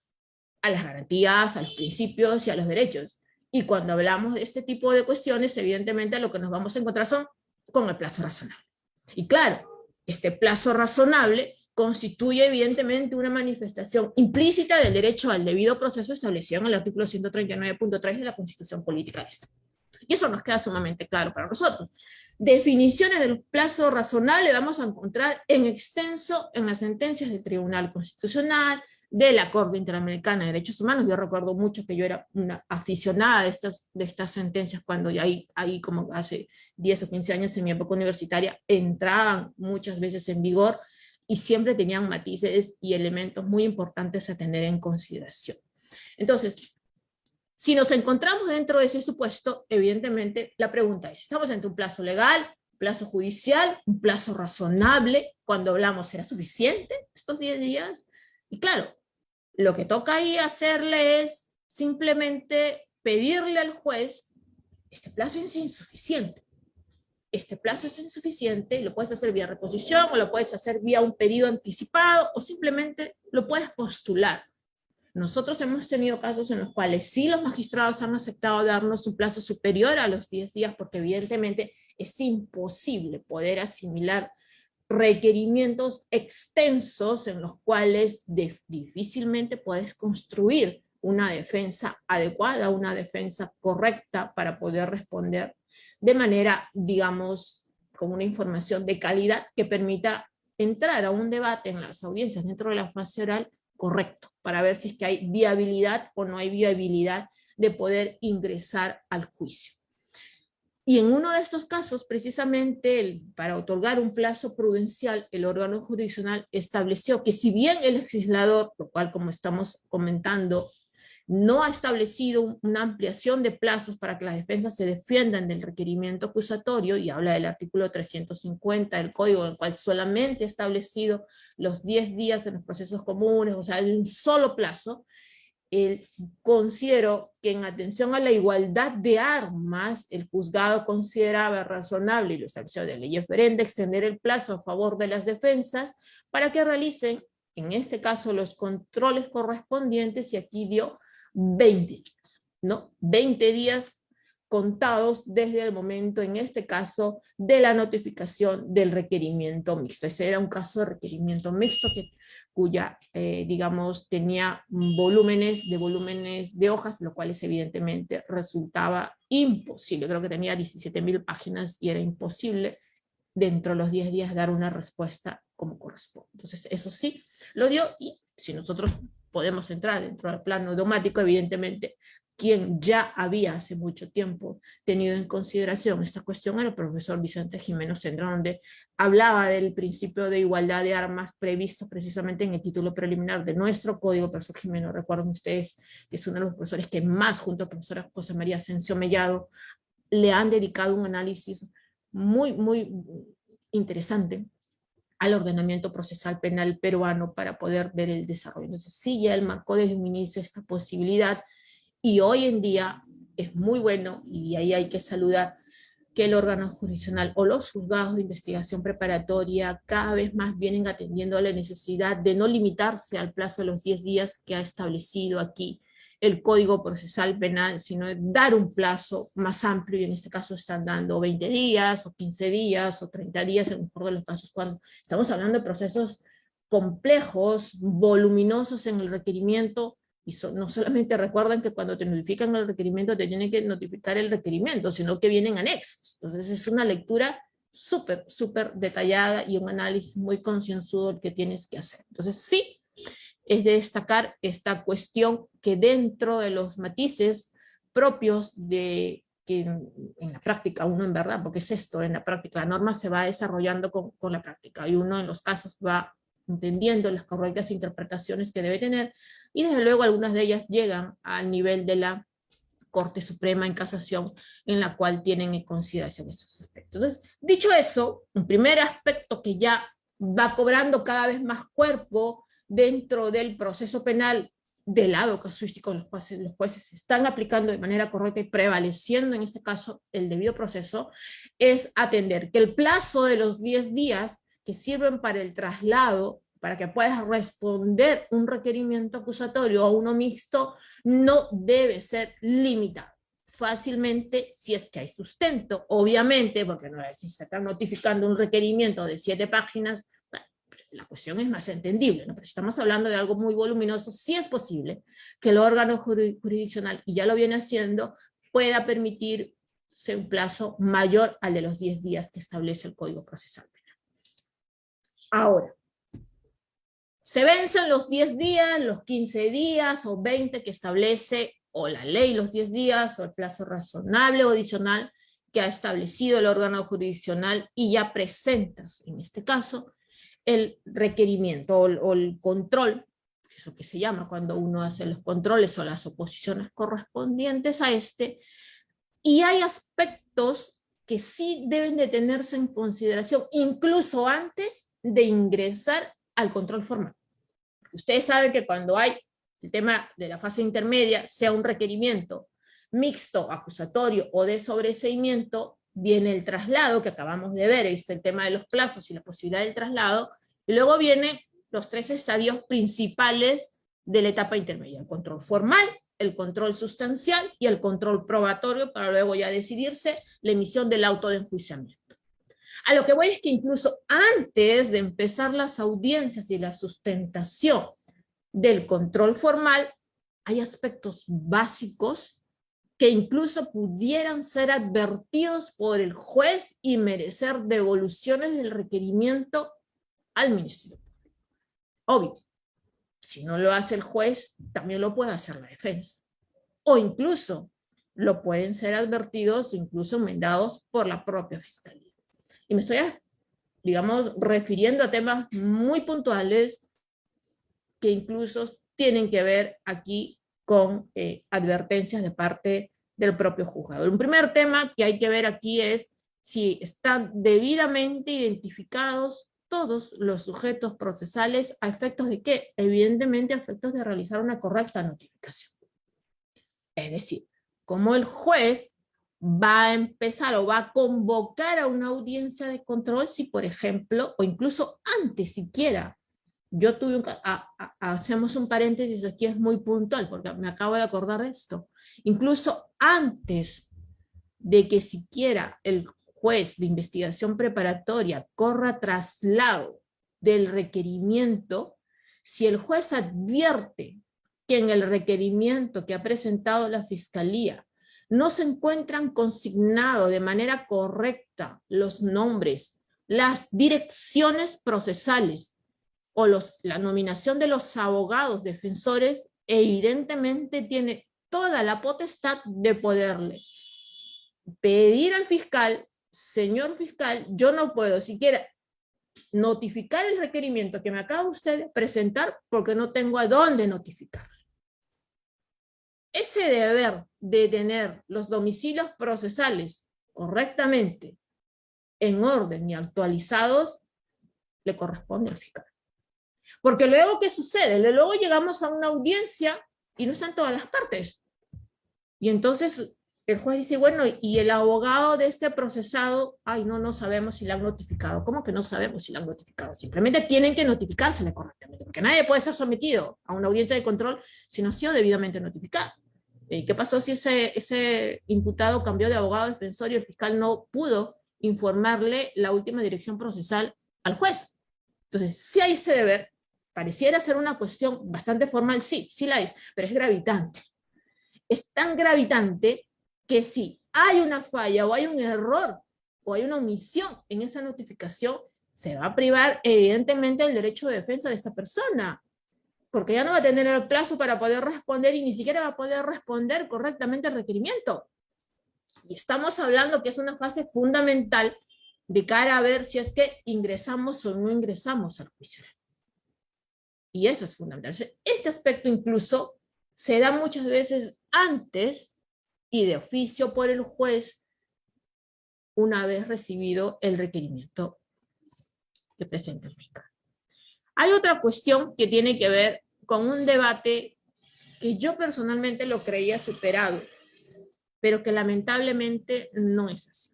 a las garantías, a los principios y a los derechos. Y cuando hablamos de este tipo de cuestiones, evidentemente lo que nos vamos a encontrar son con el plazo razonable. Y claro, este plazo razonable constituye evidentemente una manifestación implícita del derecho al debido proceso establecido en el artículo 139.3 de la Constitución Política de Estado. Y eso nos queda sumamente claro para nosotros. Definiciones del plazo razonable vamos a encontrar en extenso en las sentencias del Tribunal Constitucional, de la Corte Interamericana de Derechos Humanos. Yo recuerdo mucho que yo era una aficionada de estas sentencias cuando ya ahí como hace 10 o 15 años en mi época universitaria entraban muchas veces en vigor y siempre tenían matices y elementos muy importantes a tener en consideración. Entonces, si nos encontramos dentro de ese supuesto, evidentemente la pregunta es, ¿estamos entre un plazo legal, un plazo judicial, un plazo razonable? Cuando hablamos, ¿será suficiente estos 10 días? Y claro, lo que toca ahí hacerle es simplemente pedirle al juez, este plazo es insuficiente. Este plazo es insuficiente, lo puedes hacer vía reposición, o lo puedes hacer vía un pedido anticipado, o simplemente lo puedes postular. Nosotros hemos tenido casos en los cuales sí los magistrados han aceptado darnos un plazo superior a los 10 días, porque evidentemente es imposible poder asimilar requerimientos extensos en los cuales difícilmente puedes construir una defensa adecuada, una defensa correcta para poder responder de manera, digamos, con una información de calidad que permita entrar a un debate en las audiencias dentro de la fase oral correcto, para ver si es que hay viabilidad o no hay viabilidad de poder ingresar al juicio. Y en uno de estos casos, precisamente para otorgar un plazo prudencial, el órgano jurisdiccional estableció que si bien el legislador, lo cual como estamos comentando, no ha establecido una ampliación de plazos para que las defensas se defiendan del requerimiento acusatorio, y habla del artículo 350 del Código, en el cual solamente ha establecido los 10 días en los procesos comunes, o sea, en un solo plazo, considero que en atención a la igualdad de armas, el juzgado consideraba razonable, y lo estableció de ley referente, extender el plazo a favor de las defensas para que realicen, en este caso, los controles correspondientes, y aquí dio 20 días, ¿no? 20 días contados desde el momento, en este caso, de la notificación del requerimiento mixto. Ese era un caso de requerimiento mixto cuya, digamos, tenía volúmenes de hojas, lo cual evidentemente resultaba imposible. Creo que tenía 17.000 páginas y era imposible dentro de los 10 días dar una respuesta como corresponde. Entonces, eso sí lo dio, y si nosotros podemos entrar dentro del plano dogmático, evidentemente, quien ya había hace mucho tiempo tenido en consideración esta cuestión era el profesor Vicente Jimeno Sendra, donde hablaba del principio de igualdad de armas previsto precisamente en el título preliminar de nuestro código. Profesor Jimeno, recuerden ustedes que es uno de los profesores que más, junto a la profesora José María Asensio Mellado, le han dedicado un análisis muy interesante al ordenamiento procesal penal peruano para poder ver el desarrollo. Entonces, sí, ya él marcó desde un inicio esta posibilidad, y hoy en día es muy bueno, y ahí hay que saludar que el órgano jurisdiccional o los juzgados de investigación preparatoria cada vez más vienen atendiendo a la necesidad de no limitarse al plazo de los 10 días que ha establecido aquí el Código Procesal Penal, sino dar un plazo más amplio, y en este caso están dando 20 días, o 15 días, o 30 días, en el mejor de los casos, cuando estamos hablando de procesos complejos, voluminosos en el requerimiento. Y no solamente recuerden que cuando te notifican el requerimiento te tienen que notificar el requerimiento, sino que vienen anexos. Entonces es una lectura súper detallada y un análisis muy concienzudo el que tienes que hacer. Entonces sí, es de destacar esta cuestión que dentro de los matices propios de que en la práctica uno en verdad, porque es esto, en la práctica, la norma se va desarrollando con la práctica, y uno en los casos va entendiendo las correctas interpretaciones que debe tener, y desde luego algunas de ellas llegan al nivel de la Corte Suprema en Casación, en la cual tienen en consideración estos aspectos. Entonces, dicho eso, un primer aspecto que ya va cobrando cada vez más cuerpo dentro del proceso penal del lado casuístico, los jueces están aplicando de manera correcta y prevaleciendo en este caso el debido proceso, es atender que el plazo de los 10 días que sirven para el traslado, para que puedas responder un requerimiento acusatorio o uno mixto, no debe ser limitado. Fácilmente, si es que hay sustento, obviamente, porque no es si se está notificando un requerimiento de 7 páginas, la cuestión es más entendible, ¿no? Pero si estamos hablando de algo muy voluminoso, sí es posible que el órgano jurisdiccional, y ya lo viene haciendo, pueda permitirse un plazo mayor al de los 10 días que establece el Código Procesal Penal. Ahora, se vencen los 10 días, los 15 días o 20 que establece o la ley, los 10 días o el plazo razonable o adicional que ha establecido el órgano jurisdiccional, y ya presentas, en este caso, el requerimiento o el control, que es lo que se llama cuando uno hace los controles o las oposiciones correspondientes a este, y hay aspectos que sí deben de tenerse en consideración, incluso antes de ingresar al control formal. Ustedes saben que cuando hay el tema de la fase intermedia, sea un requerimiento mixto, acusatorio o de sobreseimiento, viene el traslado que acabamos de ver, el tema de los plazos y la posibilidad del traslado, y luego vienen los 3 estadios principales de la etapa intermedia: el control formal, el control sustancial y el control probatorio, para luego ya decidirse la emisión del auto de enjuiciamiento. A lo que voy es que incluso antes de empezar las audiencias y la sustentación del control formal, hay aspectos básicos que incluso pudieran ser advertidos por el juez y merecer devoluciones del requerimiento al Ministerio Público. Obvio, si no lo hace el juez, también lo puede hacer la defensa. O incluso lo pueden ser advertidos, incluso enmendados por la propia Fiscalía. Y me estoy, digamos, refiriendo a temas muy puntuales que incluso tienen que ver aquí con advertencias de parte del propio juzgado. Un primer tema que hay que ver aquí es si están debidamente identificados todos los sujetos procesales a efectos de ¿qué? Evidentemente a efectos de realizar una correcta notificación. Es decir, como el juez va a empezar o va a convocar a una audiencia de control si, por ejemplo, o incluso antes siquiera, yo tuve hacemos un paréntesis aquí, es muy puntual, porque me acabo de acordar de esto, incluso antes de que siquiera el juez de investigación preparatoria corra traslado del requerimiento, si el juez advierte que en el requerimiento que ha presentado la Fiscalía no se encuentran consignados de manera correcta los nombres, las direcciones procesales o la nominación de los abogados defensores, evidentemente tiene toda la potestad de poderle pedir al fiscal: señor fiscal, yo no puedo siquiera notificar el requerimiento que me acaba usted de presentar porque no tengo a dónde notificar. Ese deber de tener los domicilios procesales correctamente en orden y actualizados le corresponde al fiscal. Porque luego, ¿qué sucede? Luego llegamos a una audiencia y no están todas las partes. Y entonces el juez dice, bueno, y el abogado de este procesado, ay, no sabemos si le han notificado. ¿Cómo que no sabemos si le han notificado? Simplemente tienen que notificársele correctamente, porque nadie puede ser sometido a una audiencia de control si no ha sido debidamente notificado. ¿Qué pasó si ese imputado cambió de abogado defensor y el fiscal no pudo informarle la última dirección procesal al juez? Entonces, si hay ese deber, pareciera ser una cuestión bastante formal, sí la es, pero es gravitante. Es tan gravitante que si hay una falla o hay un error o hay una omisión en esa notificación, se va a privar evidentemente el derecho de defensa de esta persona, porque ya no va a tener el plazo para poder responder y ni siquiera va a poder responder correctamente al requerimiento. Y estamos hablando que es una fase fundamental de cara a ver si es que ingresamos o no ingresamos al juicio. Y eso es fundamental. Este aspecto incluso se da muchas veces antes y de oficio por el juez una vez recibido el requerimiento que presenta el fiscal. Hay otra cuestión que tiene que ver con un debate que yo personalmente lo creía superado, pero que lamentablemente no es así.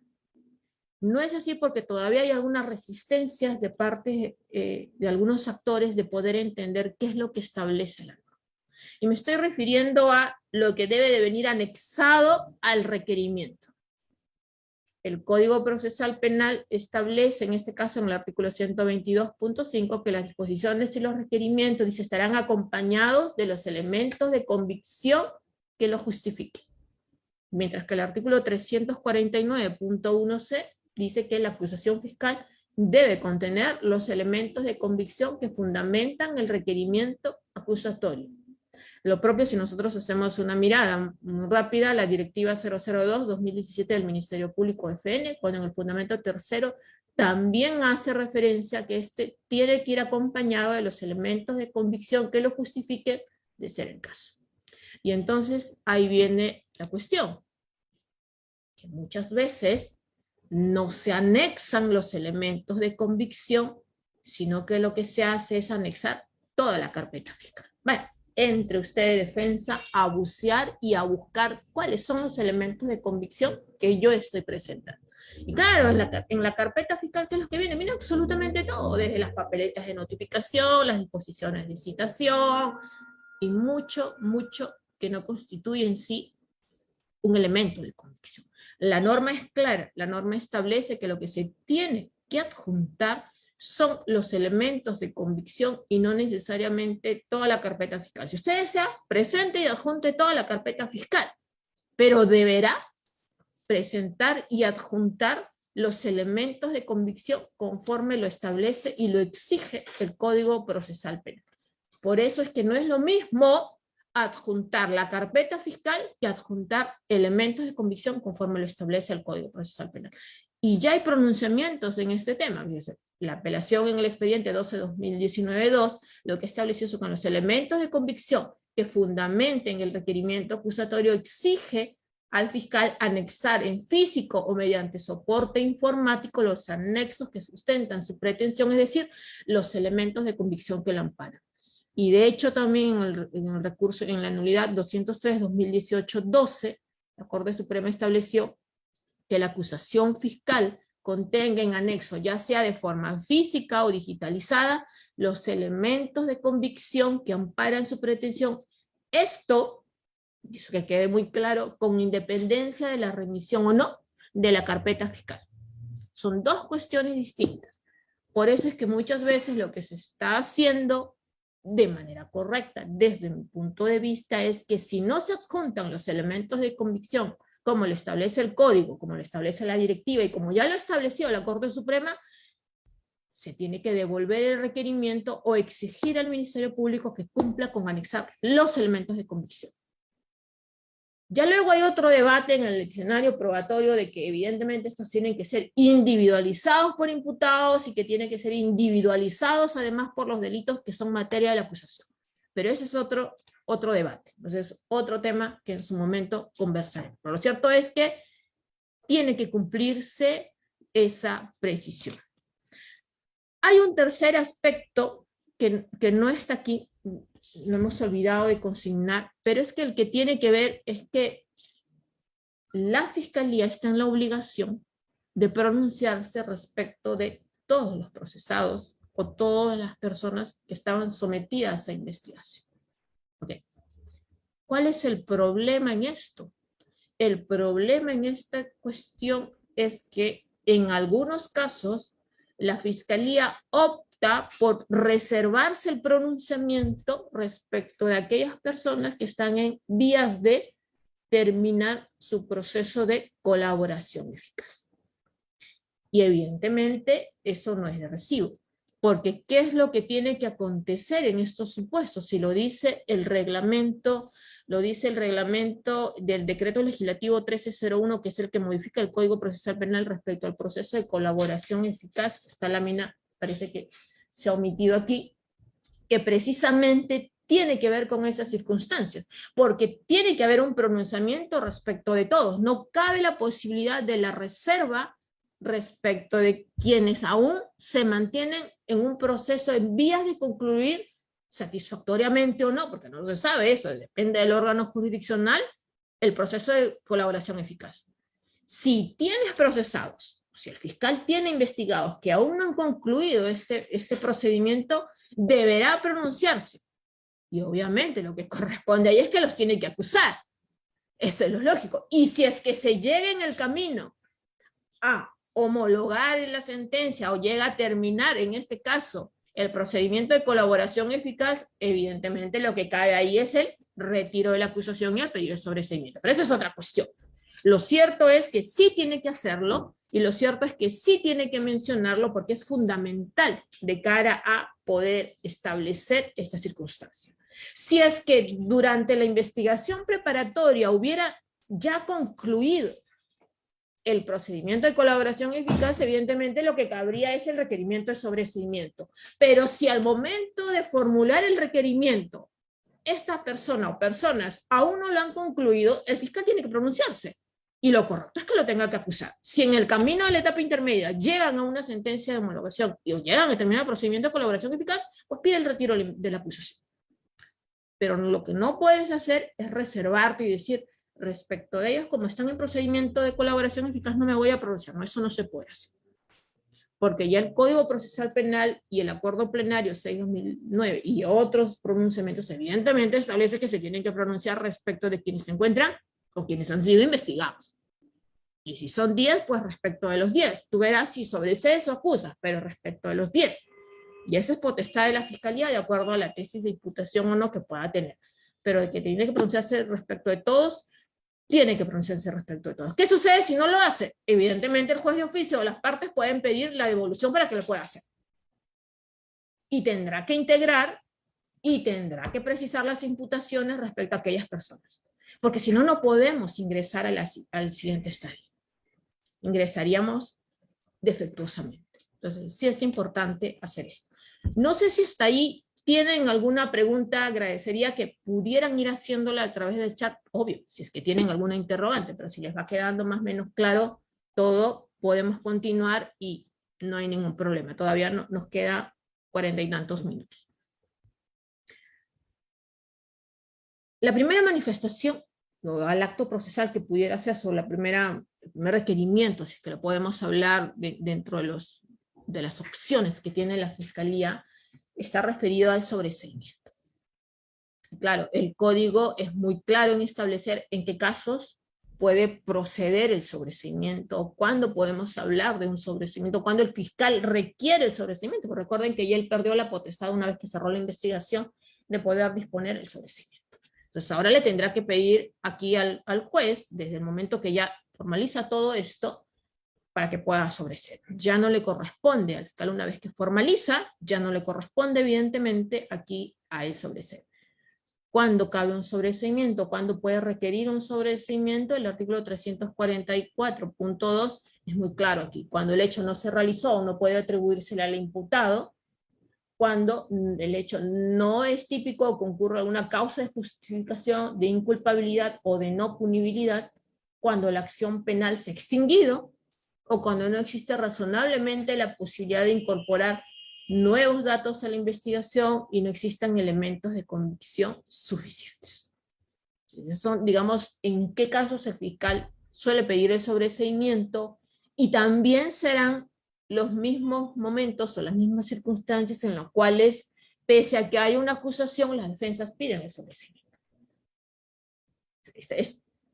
No es así porque todavía hay algunas resistencias de parte de algunos actores de poder entender qué es lo que establece la norma. Y me estoy refiriendo a lo que debe de venir anexado al requerimiento. El Código Procesal Penal establece, en este caso en el artículo 122.5, que las disposiciones y los requerimientos, dice, estarán acompañados de los elementos de convicción que lo justifiquen. Mientras que el artículo 349.1c dice que la acusación fiscal debe contener los elementos de convicción que fundamentan el requerimiento acusatorio. Lo propio si nosotros hacemos una mirada rápida, la directiva 002-2017 del Ministerio Público FN, cuando en el fundamento tercero también hace referencia a que este tiene que ir acompañado de los elementos de convicción que lo justifiquen de ser el caso. Y entonces ahí viene la cuestión, que muchas veces no se anexan los elementos de convicción, sino que lo que se hace es anexar toda la carpeta fiscal. Bueno, entre usted de defensa a bucear y a buscar cuáles son los elementos de convicción que yo estoy presentando. Y claro, en la carpeta fiscal, ¿qué es lo que viene? Viene absolutamente todo, desde las papeletas de notificación, las disposiciones de citación, y mucho que no constituye en sí un elemento de convicción. La norma es clara, la norma establece que lo que se tiene que adjuntar son los elementos de convicción y no necesariamente toda la carpeta fiscal. Si usted desea, presente y adjunte toda la carpeta fiscal, pero deberá presentar y adjuntar los elementos de convicción conforme lo establece y lo exige el Código Procesal Penal. Por eso es que no es lo mismo adjuntar la carpeta fiscal que adjuntar elementos de convicción conforme lo establece el Código Procesal Penal. Y ya hay pronunciamientos en este tema. La apelación en el expediente 12-2019-2, lo que estableció eso con los elementos de convicción que fundamenten el requerimiento acusatorio, exige al fiscal anexar en físico o mediante soporte informático los anexos que sustentan su pretensión, es decir, los elementos de convicción que lo amparan. Y de hecho también en el recurso, en la nulidad 203-2018-12, la Corte Suprema estableció que la acusación fiscal contenga en anexo, ya sea de forma física o digitalizada, los elementos de convicción que amparan su pretensión. Esto, que quede muy claro, con independencia de la remisión o no de la carpeta fiscal. Son dos cuestiones distintas. Por eso es que muchas veces lo que se está haciendo de manera correcta, desde mi punto de vista, es que si no se adjuntan los elementos de convicción, como lo establece el código, como lo establece la directiva, y como ya lo estableció la Corte Suprema, se tiene que devolver el requerimiento o exigir al Ministerio Público que cumpla con anexar los elementos de convicción. Ya luego hay otro debate en el escenario probatorio de que evidentemente estos tienen que ser individualizados por imputados y que tienen que ser individualizados además por los delitos que son materia de la acusación. Pero ese es otro debate. Entonces, otro tema que en su momento conversaremos. Pero lo cierto es que tiene que cumplirse esa precisión. Hay un tercer aspecto que no está aquí, no hemos olvidado de consignar, pero es que el que tiene que ver es que la Fiscalía está en la obligación de pronunciarse respecto de todos los procesados o todas las personas que estaban sometidas a investigación. Okay. ¿Cuál es el problema en esto? El problema en esta cuestión es que en algunos casos la Fiscalía opta por reservarse el pronunciamiento respecto de aquellas personas que están en vías de terminar su proceso de colaboración eficaz. Y evidentemente eso no es de recibo. Porque ¿qué es lo que tiene que acontecer en estos supuestos? Si lo dice el reglamento, del decreto legislativo 1301, que es el que modifica el Código Procesal Penal respecto al proceso de colaboración eficaz. Esta lámina parece que se ha omitido aquí, que precisamente tiene que ver con esas circunstancias, porque tiene que haber un pronunciamiento respecto de todos. No cabe la posibilidad de la reserva respecto de quienes aún se mantienen en un proceso en vías de concluir satisfactoriamente o no, porque no se sabe eso, depende del órgano jurisdiccional, el proceso de colaboración eficaz. Si tienes procesados, si el fiscal tiene investigados que aún no han concluido este procedimiento, deberá pronunciarse. Y obviamente lo que corresponde ahí es que los tiene que acusar. Eso es lo lógico. Y si es que se llega en el camino a homologar la sentencia o llega a terminar, en este caso, el procedimiento de colaboración eficaz, evidentemente lo que cabe ahí es el retiro de la acusación y el pedido de sobreseimiento. Pero esa es otra cuestión. Lo cierto es que sí tiene que hacerlo y lo cierto es que sí tiene que mencionarlo porque es fundamental de cara a poder establecer esta circunstancia. Si es que durante la investigación preparatoria hubiera ya concluido el procedimiento de colaboración eficaz, evidentemente lo que cabría es el requerimiento de sobreseimiento. Pero si al momento de formular el requerimiento, esta persona o personas aún no lo han concluido, el fiscal tiene que pronunciarse. Y lo correcto es que lo tenga que acusar. Si en el camino de la etapa intermedia llegan a una sentencia de homologación y llegan a terminar el procedimiento de colaboración eficaz, pues pide el retiro de la acusación. Pero lo que no puedes hacer es reservarte y decir, respecto de ellos, como están en procedimiento de colaboración eficaz, no me voy a pronunciar. No, eso no se puede hacer. Porque ya el Código Procesal Penal y el Acuerdo Plenario 6/2009 y otros pronunciamientos evidentemente establece que se tienen que pronunciar respecto de quienes se encuentran o quienes han sido investigados. Y si son 10, pues respecto de los 10. Tú verás si sobresees o acusas, pero respecto de los 10. Y esa es potestad de la Fiscalía de acuerdo a la tesis de imputación o no que pueda tener. Pero de que tiene que pronunciarse respecto de todos, tiene que pronunciarse respecto de todos. ¿Qué sucede si no lo hace? Evidentemente el juez de oficio o las partes pueden pedir la devolución para que lo pueda hacer. Y tendrá que integrar y tendrá que precisar las imputaciones respecto a aquellas personas. Porque si no, no podemos ingresar al siguiente estadio. Ingresaríamos defectuosamente. Entonces, sí es importante hacer esto. No sé si hasta ahí tienen alguna pregunta, agradecería que pudieran ir haciéndola a través del chat, obvio, si es que tienen alguna interrogante, pero si les va quedando más o menos claro todo, podemos continuar y no hay ningún problema. Todavía nos queda 40 y tantos minutos. La primera manifestación, o al acto procesal que pudiera ser sobre el primer requerimiento, si es que lo podemos hablar dentro de las opciones que tiene la Fiscalía, está referido al sobreseimiento. Claro, el código es muy claro en establecer en qué casos puede proceder el sobreseimiento, cuándo podemos hablar de un sobreseimiento, cuándo el fiscal requiere el sobreseimiento, porque recuerden que ya él perdió la potestad una vez que cerró la investigación de poder disponer el sobreseimiento. Entonces ahora le tendrá que pedir aquí al juez, desde el momento que ya formaliza todo esto, para que pueda sobreseer. Ya no le corresponde al fiscal una vez que formaliza, ya no le corresponde evidentemente aquí a él sobreseer. ¿Cuándo cabe un sobreseimiento? ¿Cuándo puede requerir un sobreseimiento? El artículo 344.2 es muy claro aquí. Cuando el hecho no se realizó, no puede atribuírsele al imputado. Cuando el hecho no es típico o concurre una causa de justificación de inculpabilidad o de no punibilidad, cuando la acción penal se ha extinguido, o cuando no existe razonablemente la posibilidad de incorporar nuevos datos a la investigación y no existan elementos de convicción suficientes. Entonces son, digamos, en qué casos el fiscal suele pedir el sobreseimiento, y también serán los mismos momentos o las mismas circunstancias en las cuales, pese a que hay una acusación, las defensas piden el sobreseimiento.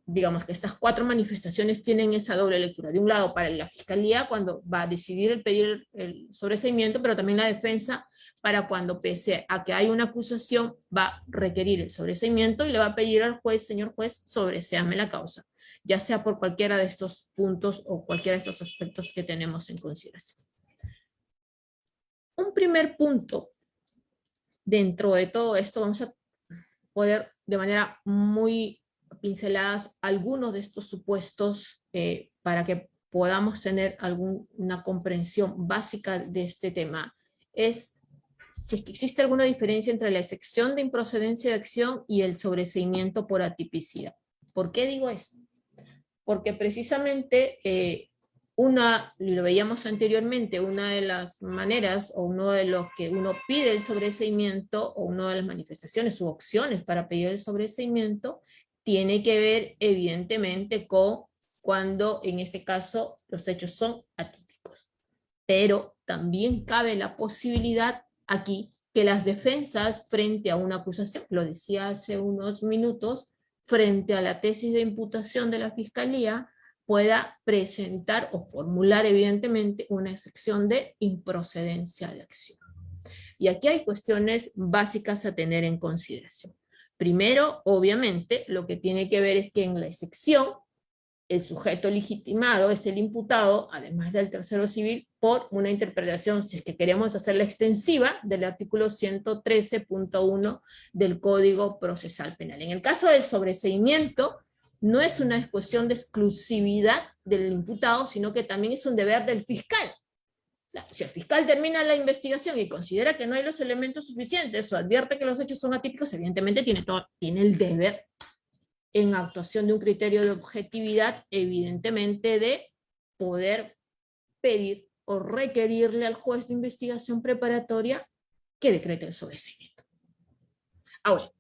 Digamos que estas 4 manifestaciones tienen esa doble lectura. De un lado, para la Fiscalía, cuando va a decidir el pedir el sobreseimiento, pero también la defensa, para cuando, pese a que hay una acusación, va a requerir el sobreseimiento y le va a pedir al juez, señor juez, sobreséame la causa, ya sea por cualquiera de estos puntos o cualquiera de estos aspectos que tenemos en consideración. Un primer punto dentro de todo esto, vamos a poder de manera muy pinceladas algunos de estos supuestos para que podamos tener alguna comprensión básica de este tema, es si es que existe alguna diferencia entre la excepción de improcedencia de acción y el sobreseimiento por atipicidad. ¿Por qué digo esto? Porque precisamente lo veíamos anteriormente, una de las maneras o uno de los que uno pide el sobreseimiento o una de las manifestaciones u opciones para pedir el sobreseimiento tiene que ver evidentemente con cuando en este caso los hechos son atípicos. Pero también cabe la posibilidad aquí que las defensas frente a una acusación, lo decía hace unos minutos, frente a la tesis de imputación de la Fiscalía, pueda presentar o formular evidentemente una excepción de improcedencia de acción. Y aquí hay cuestiones básicas a tener en consideración. Primero, obviamente, lo que tiene que ver es que en la excepción el sujeto legitimado es el imputado, además del tercero civil, por una interpretación, si es que queremos hacerla extensiva, del artículo 113.1 del Código Procesal Penal. En el caso del sobreseimiento, no es una cuestión de exclusividad del imputado, sino que también es un deber del fiscal. Si el fiscal termina la investigación y considera que no hay los elementos suficientes o advierte que los hechos son atípicos, evidentemente tiene el deber, en actuación de un criterio de objetividad, evidentemente de poder pedir o requerirle al juez de investigación preparatoria que decrete el sobreseimiento. Ahora,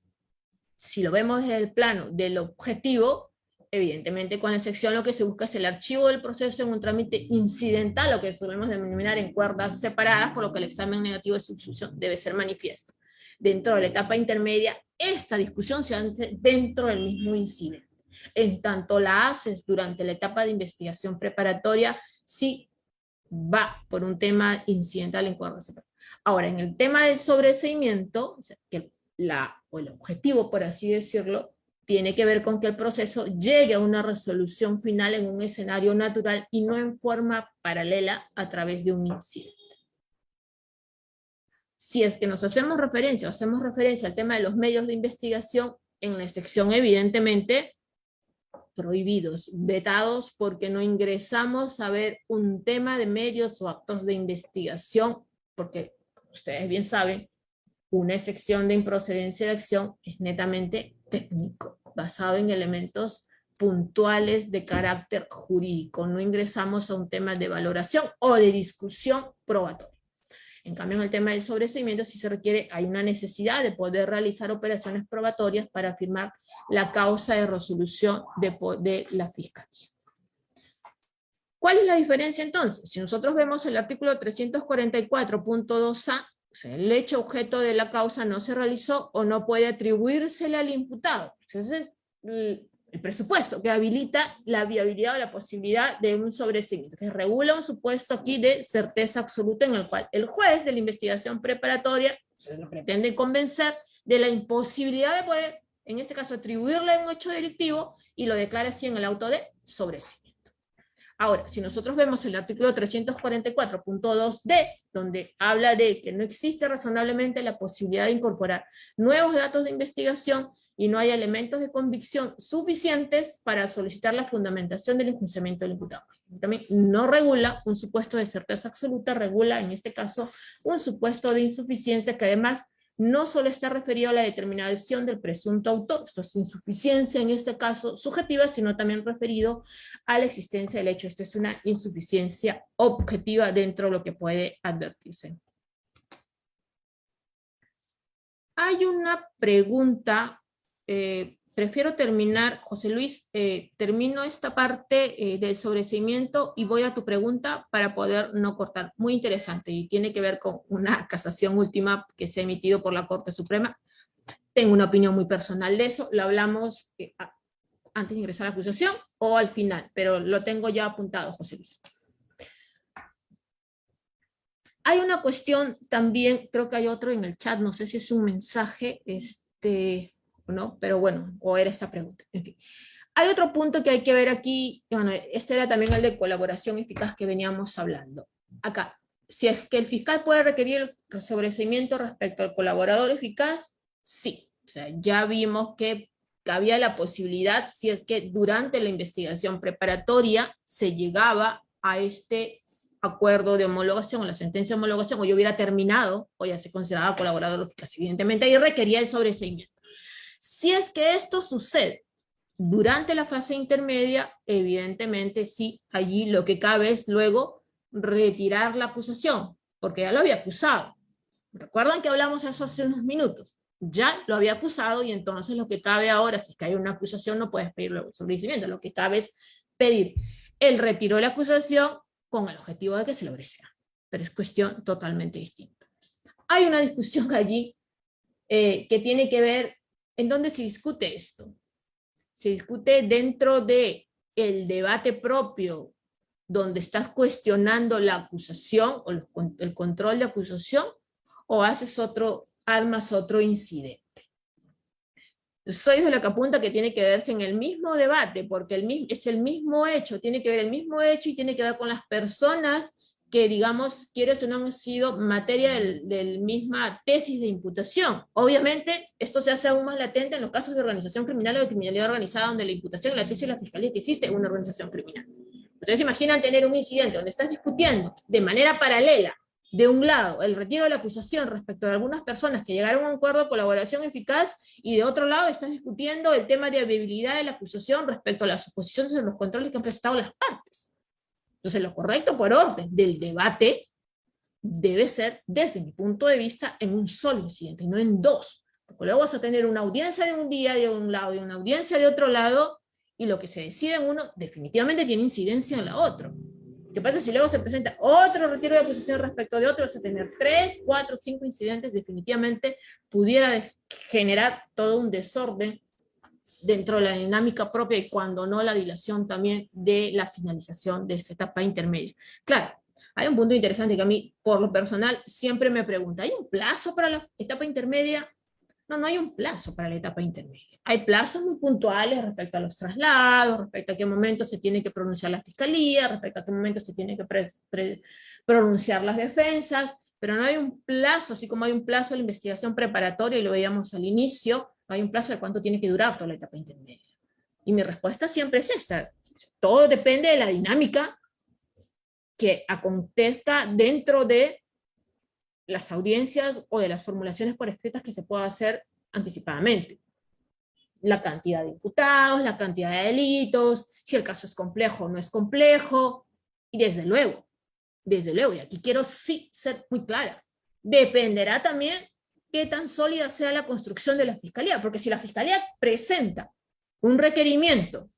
si lo vemos desde el plano del objetivo, evidentemente con la excepción lo que se busca es el archivo del proceso en un trámite incidental, lo que solemos denominar en cuerdas separadas, por lo que el examen negativo de sustitución debe ser manifiesto. Dentro de la etapa intermedia, esta discusión se hace dentro del mismo incidente. En tanto la haces durante la etapa de investigación preparatoria, sí va por un tema incidental en cuerdas separadas. Ahora, en el tema del sobreseimiento, o sea, que el objetivo, por así decirlo, tiene que ver con que el proceso llegue a una resolución final en un escenario natural y no en forma paralela a través de un incidente. Si es que nos hacemos referencia al tema de los medios de investigación, en la sección evidentemente prohibidos, vetados, porque no ingresamos a ver un tema de medios o actos de investigación, porque como ustedes bien saben, una sección de improcedencia de acción es netamente técnico, basado en elementos puntuales de carácter jurídico. No ingresamos a un tema de valoración o de discusión probatoria. En cambio, en el tema del sobreseimiento sí se requiere, hay una necesidad de poder realizar operaciones probatorias para afirmar la causa de resolución de la Fiscalía. ¿Cuál es la diferencia entonces? Si nosotros vemos el artículo 344.2a, o sea, el hecho objeto de la causa no se realizó o no puede atribuírsele al imputado. Entonces, el presupuesto que habilita la viabilidad o la posibilidad de un sobreseimiento, que regula un supuesto aquí de certeza absoluta en el cual el juez de la investigación preparatoria se lo pretende convencer de la imposibilidad de poder, en este caso, atribuirle un hecho delictivo y lo declara así en el auto de sobreseimiento. Ahora, si nosotros vemos el artículo 344.2d, donde habla de que no existe razonablemente la posibilidad de incorporar nuevos datos de investigación y no hay elementos de convicción suficientes para solicitar la fundamentación del enjuiciamiento del imputado. También no regula un supuesto de certeza absoluta, regula en este caso un supuesto de insuficiencia que además no solo está referido a la determinación del presunto autor, esto es insuficiencia en este caso subjetiva, sino también referido a la existencia del hecho. Esta es una insuficiencia objetiva dentro de lo que puede advertirse. Hay una pregunta, prefiero terminar, José Luis, termino esta parte del sobreseimiento y voy a tu pregunta para poder no cortar. Muy interesante y tiene que ver con una casación última que se ha emitido por la Corte Suprema. Tengo una opinión muy personal de eso, lo hablamos antes de ingresar a la acusación o al final, pero lo tengo ya apuntado, José Luis. Hay una cuestión también, creo que hay otro en el chat, no sé si es un mensaje, ¿no? Pero bueno, o era esta pregunta. En fin. Hay otro punto que hay que ver aquí, bueno, este era también el de colaboración eficaz que veníamos hablando. Acá, Si es que el fiscal puede requerir el sobreseimiento respecto al colaborador eficaz, sí. O sea, ya vimos que había la posibilidad, si es que durante la investigación preparatoria se llegaba a este acuerdo de homologación, o la sentencia de homologación, o ya hubiera terminado, o ya se consideraba colaborador eficaz. Evidentemente ahí requería el sobreseimiento. Si es que esto sucede durante la fase intermedia, evidentemente sí, allí lo que cabe es luego retirar la acusación, porque ya lo había acusado. ¿Recuerdan que hablamos eso hace unos minutos? Ya lo había acusado y entonces lo que cabe ahora, si es que hay una acusación, no puedes pedir luego sobreseimiento, lo que cabe es pedir el retiro de la acusación con el objetivo de que se logre sea. Pero es cuestión totalmente distinta. Hay una discusión allí que tiene que ver en dónde se discute esto. Se discute dentro de el debate propio, donde estás cuestionando la acusación o el control de acusación, o armas otro incidente. Soy de la que apunta que tiene que verse en el mismo debate, porque es el mismo hecho, tiene que ver el mismo hecho y tiene que ver con las personas que, digamos, quieres o no, han sido materia del misma tesis de imputación. Obviamente, esto se hace aún más latente en los casos de organización criminal o de criminalidad organizada, donde la imputación y la tesis de la fiscalía que existe una organización criminal. Ustedes imaginan tener un incidente donde estás discutiendo de manera paralela, de un lado, el retiro de la acusación respecto de algunas personas que llegaron a un acuerdo de colaboración eficaz, y de otro lado estás discutiendo el tema de habilidad de la acusación respecto a las suposiciones de los controles que han presentado las partes. Entonces, lo correcto por orden del debate debe ser, desde mi punto de vista, en un solo incidente, y no en dos. Porque luego vas a tener una audiencia de un día de un lado y una audiencia de otro lado, y lo que se decide en uno definitivamente tiene incidencia en la otra. ¿Qué pasa si luego se presenta otro retiro de acusación respecto de otro? Vas a tener 3, 4, 5 incidentes, definitivamente pudiera generar todo un desorden dentro de la dinámica propia, y cuando no, la dilación también de la finalización de esta etapa intermedia. Claro, hay un punto interesante que a mí, por lo personal, siempre me pregunta, ¿hay un plazo para la etapa intermedia? No, no hay un plazo para la etapa intermedia. Hay plazos muy puntuales respecto a los traslados, respecto a qué momento se tiene que pronunciar la fiscalía, respecto a qué momento se tiene que pronunciar las defensas, pero no hay un plazo, así como hay un plazo de la investigación preparatoria, y lo veíamos al inicio, no hay un plazo de cuánto tiene que durar toda la etapa intermedia. Y mi respuesta siempre es esta: todo depende de la dinámica que acontezca dentro de las audiencias o de las formulaciones por escritas que se pueda hacer anticipadamente. La cantidad de imputados, la cantidad de delitos, si el caso es complejo o no es complejo, y desde luego, y aquí quiero sí ser muy clara, dependerá también qué tan sólida sea la construcción de la fiscalía, porque si la fiscalía presenta un requerimiento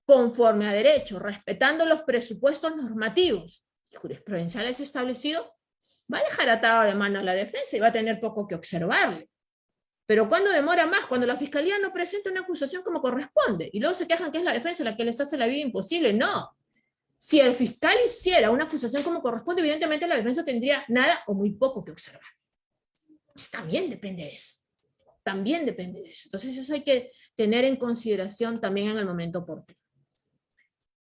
conforme a derecho, respetando los presupuestos normativos y jurisprudenciales establecidos, va a dejar atado de mano a la defensa y va a tener poco que observarle. Pero ¿cuándo demora más? Cuando la fiscalía no presenta una acusación como corresponde, y luego se quejan que es la defensa la que les hace la vida imposible. No. Si el fiscal hiciera una acusación como corresponde, evidentemente la defensa tendría nada o muy poco que observar. Pues también depende de eso. También depende de eso. Entonces eso hay que tener en consideración también en el momento oportuno.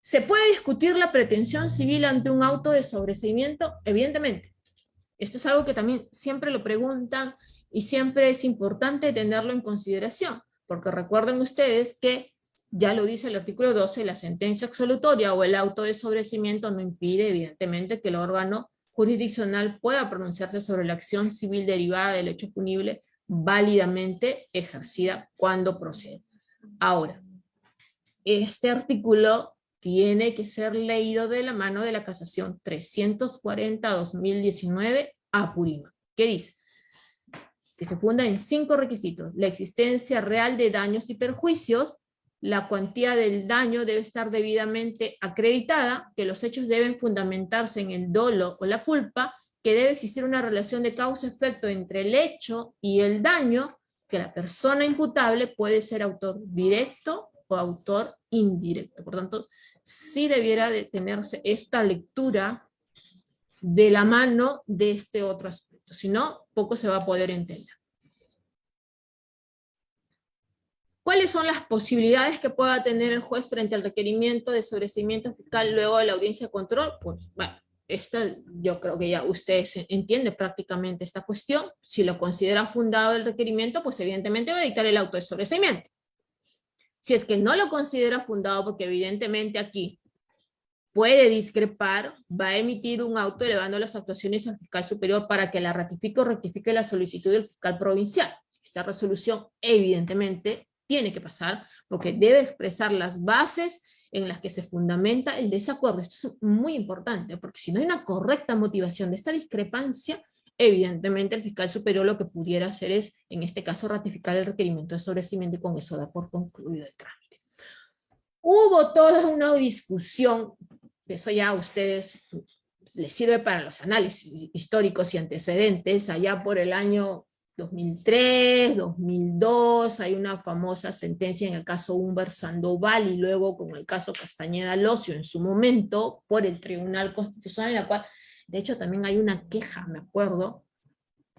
¿Se puede discutir la pretensión civil ante un auto de sobreseimiento? Evidentemente. Esto es algo que también siempre lo preguntan, y siempre es importante tenerlo en consideración, porque recuerden ustedes que ya lo dice el artículo 12, la sentencia absolutoria o el auto de sobreseimiento no impide, evidentemente, que el órgano jurisdiccional pueda pronunciarse sobre la acción civil derivada del hecho punible válidamente ejercida cuando procede. Ahora, este artículo tiene que ser leído de la mano de la casación 340-2019 Apurímac. ¿Qué dice? Que se funda en 5 requisitos: la existencia real de daños y perjuicios, la cuantía del daño debe estar debidamente acreditada, que los hechos deben fundamentarse en el dolo o la culpa, que debe existir una relación de causa-efecto entre el hecho y el daño, que la persona imputable puede ser autor directo o autor indirecto. Por tanto, sí debiera de tenerse esta lectura de la mano de este otro aspecto, si no, poco se va a poder entender. ¿Cuáles son las posibilidades que pueda tener el juez frente al requerimiento de sobreseimiento fiscal luego de la audiencia de control? Pues, bueno, yo creo que ya ustedes entienden prácticamente esta cuestión. Si lo considera fundado el requerimiento, pues evidentemente va a dictar el auto de sobreseimiento. Si es que no lo considera fundado, porque evidentemente aquí puede discrepar, va a emitir un auto elevando las actuaciones al fiscal superior para que la ratifique o rectifique la solicitud del fiscal provincial. Esta resolución evidentemente tiene que pasar porque debe expresar las bases en las que se fundamenta el desacuerdo. Esto es muy importante, porque si no hay una correcta motivación de esta discrepancia, evidentemente el fiscal superior lo que pudiera hacer es, en este caso, ratificar el requerimiento de sobreseimiento y con eso da por concluido el trámite. Hubo toda una discusión, eso ya a ustedes les sirve para los análisis históricos y antecedentes, allá por el año 2003, 2002, hay una famosa sentencia en el caso Humber Sandoval y luego con el caso Castañeda Locio en su momento por el Tribunal Constitucional, en la cual, de hecho, también hay una queja, me acuerdo,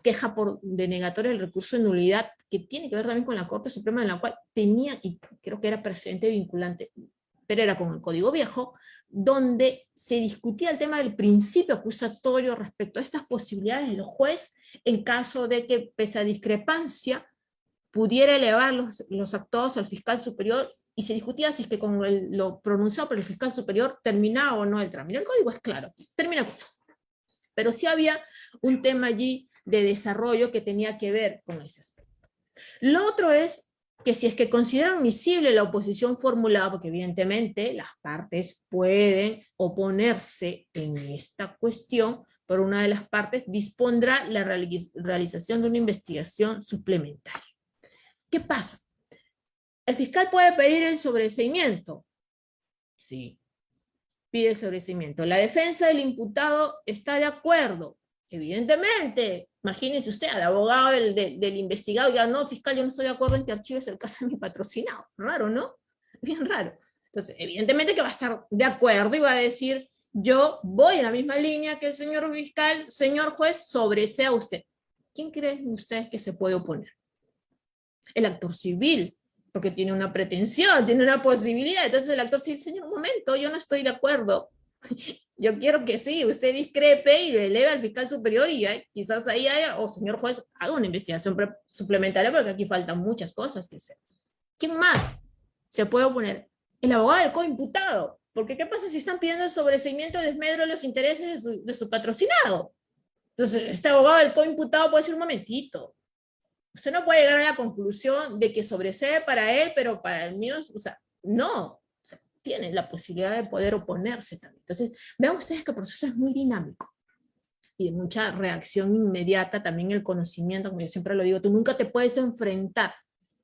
queja por denegatoria del recurso de nulidad, que tiene que ver también con la Corte Suprema, en la cual tenía, y creo que era precedente vinculante, pero era con el Código Viejo, donde se discutía el tema del principio acusatorio respecto a estas posibilidades del juez en caso de que, pese a discrepancia, pudiera elevar los actuados al fiscal superior, y se discutía si es que con lo pronunciado por el fiscal superior terminaba o no el trámite. El código es claro, termina con eso. Pero sí había un tema allí de desarrollo que tenía que ver con ese aspecto. Lo otro es que si es que consideran admisible la oposición formulada, porque evidentemente las partes pueden oponerse en esta cuestión, por una de las partes dispondrá la realización de una investigación suplementaria. ¿Qué pasa? ¿El fiscal puede pedir el sobreseimiento? Sí, pide el sobreseimiento. ¿La defensa del imputado está de acuerdo? Evidentemente. Imagínense usted, al abogado del investigado, ya no, fiscal, yo no estoy de acuerdo en que archives el caso de mi patrocinado. Raro, ¿no? Bien raro. Entonces, evidentemente que va a estar de acuerdo y va a decir, yo voy en la misma línea que el señor fiscal, señor juez, sobresea usted. ¿Quién creen ustedes que se puede oponer? El actor civil, porque tiene una pretensión, tiene una posibilidad. Entonces el actor civil, señor, un momento, yo no estoy de acuerdo. Yo quiero que sí, usted discrepe y lo eleve al fiscal superior y quizás ahí haya, o señor juez, haga una investigación suplementaria porque aquí faltan muchas cosas que hacer. ¿Quién más se puede oponer? El abogado del coimputado. Porque ¿qué pasa si están pidiendo el sobreseimiento de desmedro de los intereses de su patrocinado? Entonces, este abogado del coimputado puede decir, un momentito, usted no puede llegar a la conclusión de que sobresee para él, pero para el mío, o sea, no. Tiene la posibilidad de poder oponerse también. Entonces, vean ustedes que el proceso es muy dinámico y de mucha reacción inmediata, también el conocimiento, como yo siempre lo digo, tú nunca te puedes enfrentar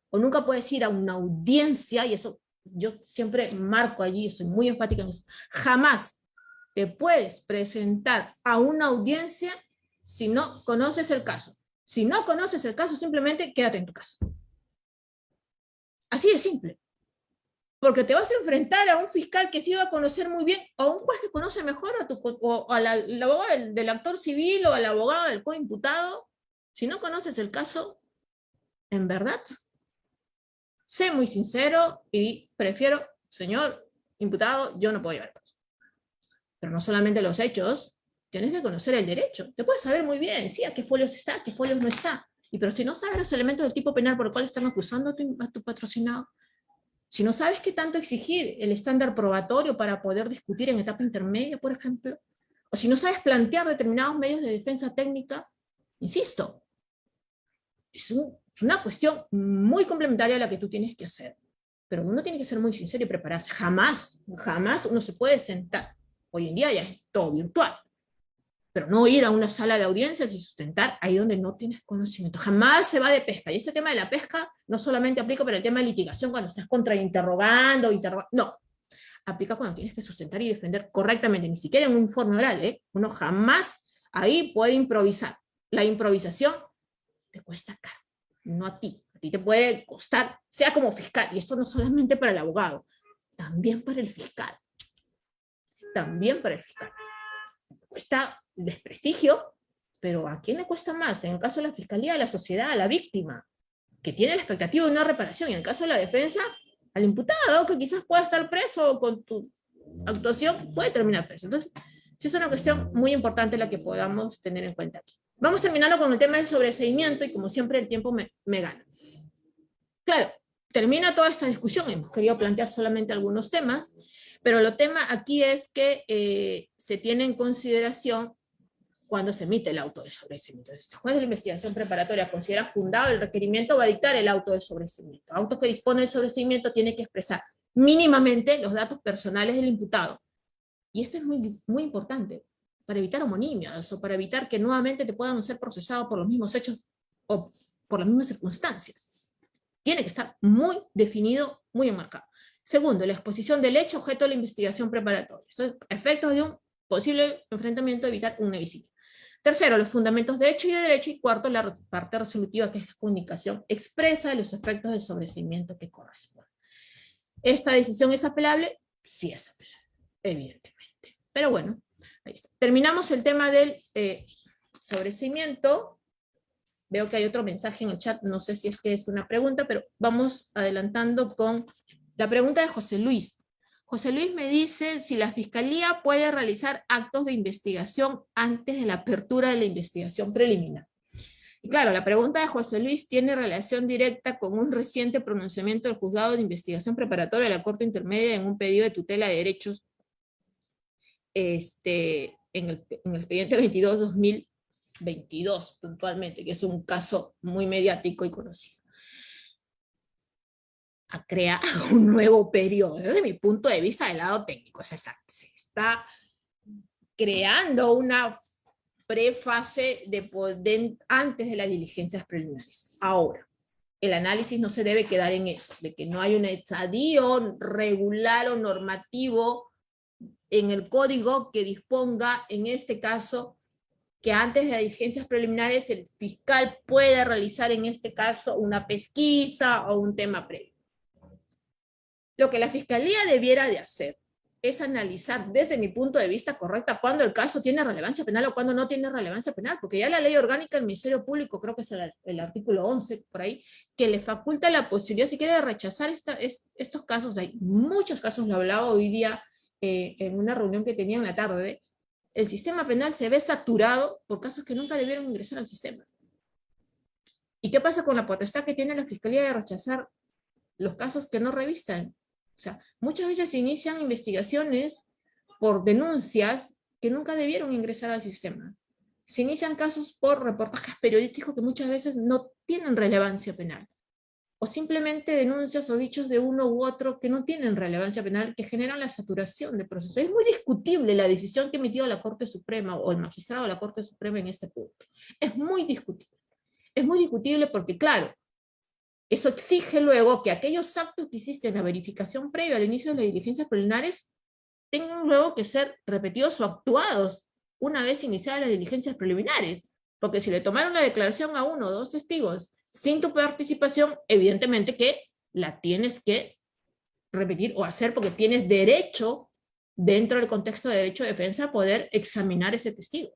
o nunca puedes ir a una audiencia, y eso yo siempre marco allí, soy muy enfática en eso, jamás te puedes presentar a una audiencia si no conoces el caso. Si no conoces el caso, simplemente quédate en tu casa. Así de simple. Porque te vas a enfrentar a un fiscal que sí va a conocer muy bien, o a un juez que conoce mejor, o al abogado del actor civil, o al abogado del coimputado. Si no conoces el caso, en verdad, sé muy sincero y prefiero, señor imputado, yo no puedo llevar el caso. Pero no solamente los hechos, tienes que conocer el derecho. Te puedes saber muy bien, sí, a qué folios está, a qué folios no está. Pero si no sabes los elementos del tipo penal por el cual están acusando a tu patrocinado, si no sabes qué tanto exigir el estándar probatorio para poder discutir en etapa intermedia, por ejemplo, o si no sabes plantear determinados medios de defensa técnica, insisto, es una cuestión muy complementaria a la que tú tienes que hacer. Pero uno tiene que ser muy sincero y prepararse. Jamás uno se puede sentar. Hoy en día ya es todo virtual. Pero no ir a una sala de audiencias y sustentar ahí donde no tienes conocimiento. Jamás se va de pesca. Y este tema de la pesca no solamente aplica para el tema de litigación cuando estás contrainterrogando, no. Aplica cuando tienes que sustentar y defender correctamente, ni siquiera en un informe oral, ¿eh? Uno jamás ahí puede improvisar. La improvisación te cuesta caro, no a ti. A ti te puede costar, sea como fiscal, y esto no solamente para el abogado, también para el fiscal. También para el fiscal. Cuesta desprestigio, pero ¿a quién le cuesta más? En el caso de la fiscalía, a la sociedad, a la víctima, que tiene la expectativa de una reparación, y en el caso de la defensa, al imputado, que quizás pueda estar preso con tu actuación, puede terminar preso. Entonces, Sí, es una cuestión muy importante la que podamos tener en cuenta aquí. Vamos terminando con el tema del sobreseimiento y como siempre el tiempo me gana. Claro, termina toda esta discusión, hemos querido plantear solamente algunos temas, pero el tema aquí es que se tiene en consideración cuando se emite el auto de sobreseimiento. Si el juez de la investigación preparatoria considera fundado el requerimiento, va a dictar el auto de sobreseimiento. El auto que dispone del sobreseimiento tiene que expresar mínimamente los datos personales del imputado. Y esto es muy importante para evitar homonimias o para evitar que nuevamente te puedan ser procesados por los mismos hechos o por las mismas circunstancias. Tiene que estar muy definido, muy enmarcado. Segundo, la exposición del hecho objeto de la investigación preparatoria. Esto es efectos de un posible enfrentamiento, evitar una visita. Tercero, los fundamentos de hecho y de derecho. Y cuarto, la parte resolutiva, que es la comunicación expresa de los efectos del sobreseimiento que corresponde. ¿Esta decisión es apelable? Sí es apelable, evidentemente. Pero bueno, ahí está. Terminamos el tema del sobreseimiento. Veo que hay otro mensaje en el chat, no sé si es que es una pregunta, pero vamos adelantando con la pregunta de José Luis. José Luis me dice si la Fiscalía puede realizar actos de investigación antes de la apertura de la investigación preliminar. Y claro, la pregunta de José Luis tiene relación directa con un reciente pronunciamiento del Juzgado de Investigación Preparatoria de la Corte Intermedia en un pedido de tutela de derechos en el expediente 22-2022, puntualmente, que es un caso muy mediático y conocido. A crear un nuevo periodo, desde mi punto de vista del lado técnico, se está creando una prefase antes de las diligencias preliminares. Ahora, el análisis no se debe quedar en eso, de que no hay un estadio regular o normativo en el código que disponga, en este caso, que antes de las diligencias preliminares el fiscal pueda realizar, en este caso, una pesquisa o un tema previo. Lo que la Fiscalía debiera de hacer es analizar desde mi punto de vista correcta cuándo el caso tiene relevancia penal o cuándo no tiene relevancia penal, porque ya la ley orgánica del Ministerio Público, creo que es el artículo 11 por ahí, que le faculta la posibilidad, si quiere, de rechazar estos casos. Hay muchos casos, lo hablaba hoy día en una reunión que tenía en la tarde. El sistema penal se ve saturado por casos que nunca debieron ingresar al sistema. ¿Y qué pasa con la potestad que tiene la Fiscalía de rechazar los casos que no revistan? O sea, muchas veces se inician investigaciones por denuncias que nunca debieron ingresar al sistema. Se inician casos por reportajes periodísticos que muchas veces no tienen relevancia penal. O simplemente denuncias o dichos de uno u otro que no tienen relevancia penal, que generan la saturación del proceso. Es muy discutible la decisión que emitió la Corte Suprema o el magistrado de la Corte Suprema en este punto. Es muy discutible. Es muy discutible porque, claro, eso exige luego que aquellos actos que hiciste en la verificación previa al inicio de las diligencias preliminares tengan luego que ser repetidos o actuados una vez iniciadas las diligencias preliminares. Porque si le tomaron la declaración a uno o dos testigos sin tu participación, evidentemente que la tienes que repetir o hacer porque tienes derecho, dentro del contexto de derecho de defensa, a poder examinar ese testigo.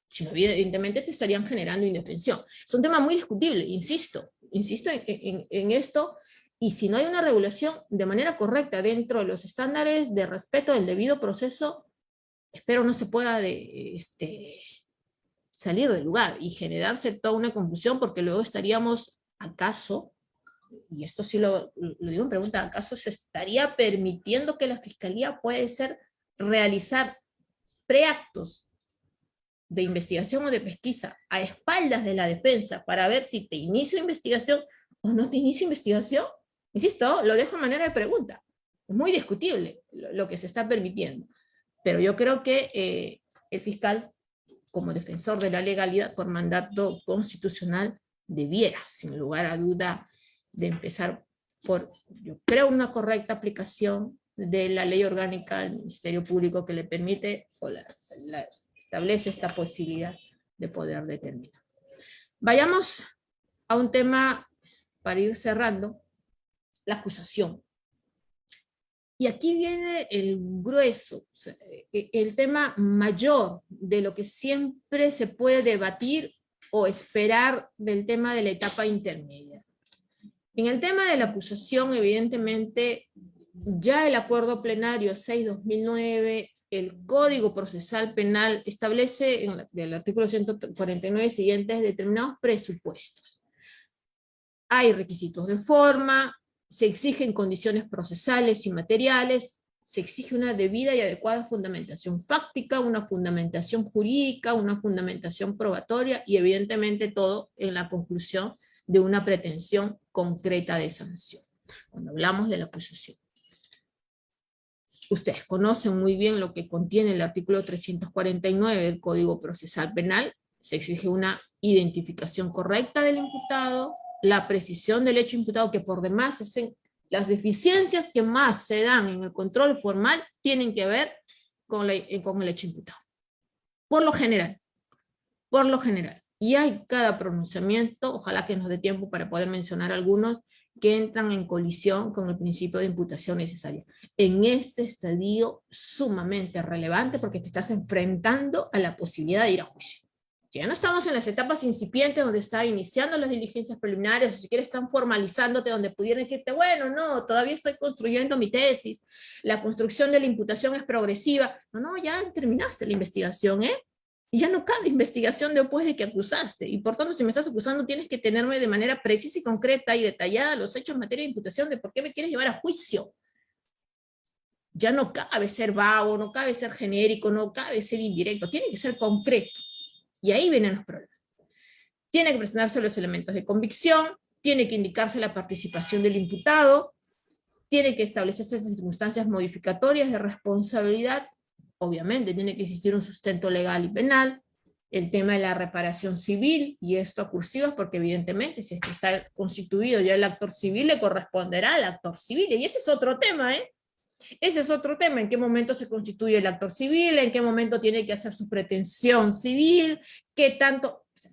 Si no, evidentemente te estarían generando indefensión. Es un tema muy discutible, insisto en esto, y si no hay una regulación de manera correcta dentro de los estándares de respeto del debido proceso, espero no se pueda salir del lugar y generarse toda una confusión, porque luego estaríamos, acaso, y esto sí lo digo en pregunta, ¿acaso se estaría permitiendo que la Fiscalía puede realizar preactos de investigación o de pesquisa a espaldas de la defensa para ver si te inicio investigación o no te inicio investigación? Insisto, lo dejo de manera de pregunta. Es muy discutible lo que se está permitiendo. Pero yo creo que el fiscal, como defensor de la legalidad por mandato constitucional, debiera, sin lugar a duda, de empezar por, yo creo, una correcta aplicación de la ley orgánica del Ministerio Público que le permite o establece esta posibilidad de poder determinar. Vayamos a un tema para ir cerrando, la acusación. Y aquí viene el grueso, o sea, el tema mayor de lo que siempre se puede debatir o esperar del tema de la etapa intermedia. En el tema de la acusación, evidentemente, ya el acuerdo plenario 6/2009 el Código Procesal Penal establece en el artículo 149 siguientes determinados presupuestos. Hay requisitos de forma, se exigen condiciones procesales y materiales, se exige una debida y adecuada fundamentación fáctica, una fundamentación jurídica, una fundamentación probatoria y evidentemente todo en la conclusión de una pretensión concreta de sanción, cuando hablamos de la acusación. Ustedes conocen muy bien lo que contiene el artículo 349 del Código Procesal Penal. Se exige una identificación correcta del imputado, la precisión del hecho imputado, que por demás las deficiencias que más se dan en el control formal tienen que ver con el hecho imputado. Por lo general. Por lo general. Y hay cada pronunciamiento, ojalá que nos dé tiempo para poder mencionar algunos, que entran en colisión con el principio de imputación necesaria. En este estadio sumamente relevante porque te estás enfrentando a la posibilidad de ir a juicio. Si ya no estamos en las etapas incipientes donde está iniciando las diligencias preliminares, o si quieres están formalizándote donde pudieran decirte, bueno, no, todavía estoy construyendo mi tesis, la construcción de la imputación es progresiva. No, ya terminaste la investigación, y ya no cabe investigación después de que acusaste. Y por tanto, si me estás acusando, tienes que tenerme de manera precisa y concreta y detallada los hechos en materia de imputación de por qué me quieres llevar a juicio. Ya no cabe ser vago, no cabe ser genérico, no cabe ser indirecto. Tiene que ser concreto. Y ahí vienen los problemas. Tiene que presentarse los elementos de convicción, tiene que indicarse la participación del imputado, tiene que establecerse circunstancias modificatorias de responsabilidad. Obviamente tiene que existir un sustento legal y penal, el tema de la reparación civil, y esto acursivas porque evidentemente si es que está constituido ya el actor civil, le corresponderá al actor civil, y ese es otro tema, Ese es otro tema, en qué momento se constituye el actor civil, en qué momento tiene que hacer su pretensión civil, qué tanto... O sea,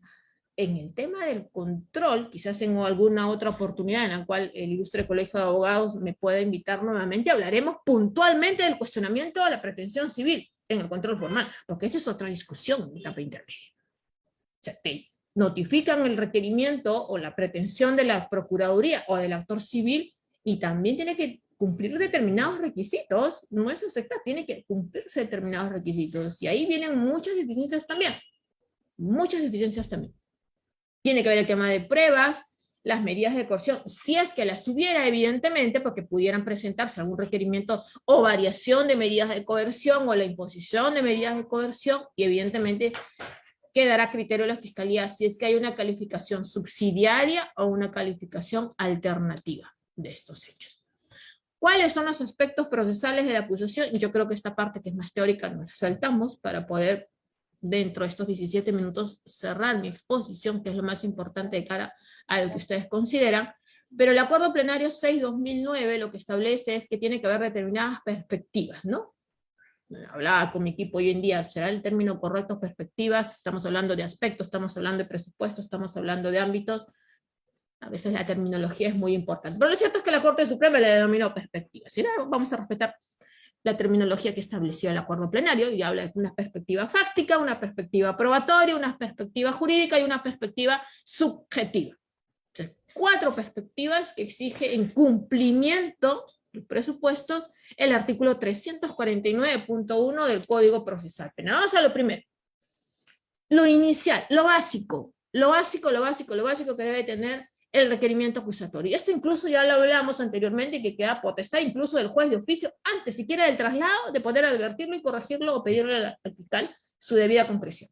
en el tema del control, quizás en alguna otra oportunidad en la cual el ilustre Colegio de Abogados me pueda invitar nuevamente, hablaremos puntualmente del cuestionamiento a la pretensión civil en el control formal, porque esa es otra discusión en etapa intermedia. O sea, te notifican el requerimiento o la pretensión de la Procuraduría o del actor civil y también tiene que cumplir determinados requisitos, no es aceptar, tiene que cumplirse determinados requisitos, y ahí vienen muchas deficiencias también, Tiene que ver el tema de pruebas, las medidas de coerción, si es que las hubiera, evidentemente, porque pudieran presentarse algún requerimiento o variación de medidas de coerción o la imposición de medidas de coerción, y evidentemente quedará a criterio de la Fiscalía si es que hay una calificación subsidiaria o una calificación alternativa de estos hechos. ¿Cuáles son los aspectos procesales de la acusación? Yo creo que esta parte que es más teórica nos la saltamos para poder, dentro de estos 17 minutos, cerrar mi exposición, que es lo más importante de cara a lo que ustedes consideran. Pero el Acuerdo Plenario 6/2009 lo que establece es que tiene que haber determinadas perspectivas, ¿no? Hablaba con mi equipo hoy en día, ¿será el término correcto perspectivas? Estamos hablando de aspectos, estamos hablando de presupuestos, estamos hablando de ámbitos. A veces la terminología es muy importante. Pero lo cierto es que la Corte Suprema le denominó perspectiva. Si no, vamos a respetar la terminología que estableció el acuerdo plenario y habla de una perspectiva fáctica, una perspectiva probatoria, una perspectiva jurídica y una perspectiva subjetiva. O sea, 4 perspectivas que exige en cumplimiento de presupuestos el artículo 349.1 del Código Procesal Penal. Vamos a lo primero. Lo inicial, lo básico que debe tener el requerimiento acusatorio. Esto incluso ya lo hablamos anteriormente, que queda potestad incluso del juez de oficio, antes siquiera del traslado, de poder advertirlo y corregirlo o pedirle al fiscal su debida concreción.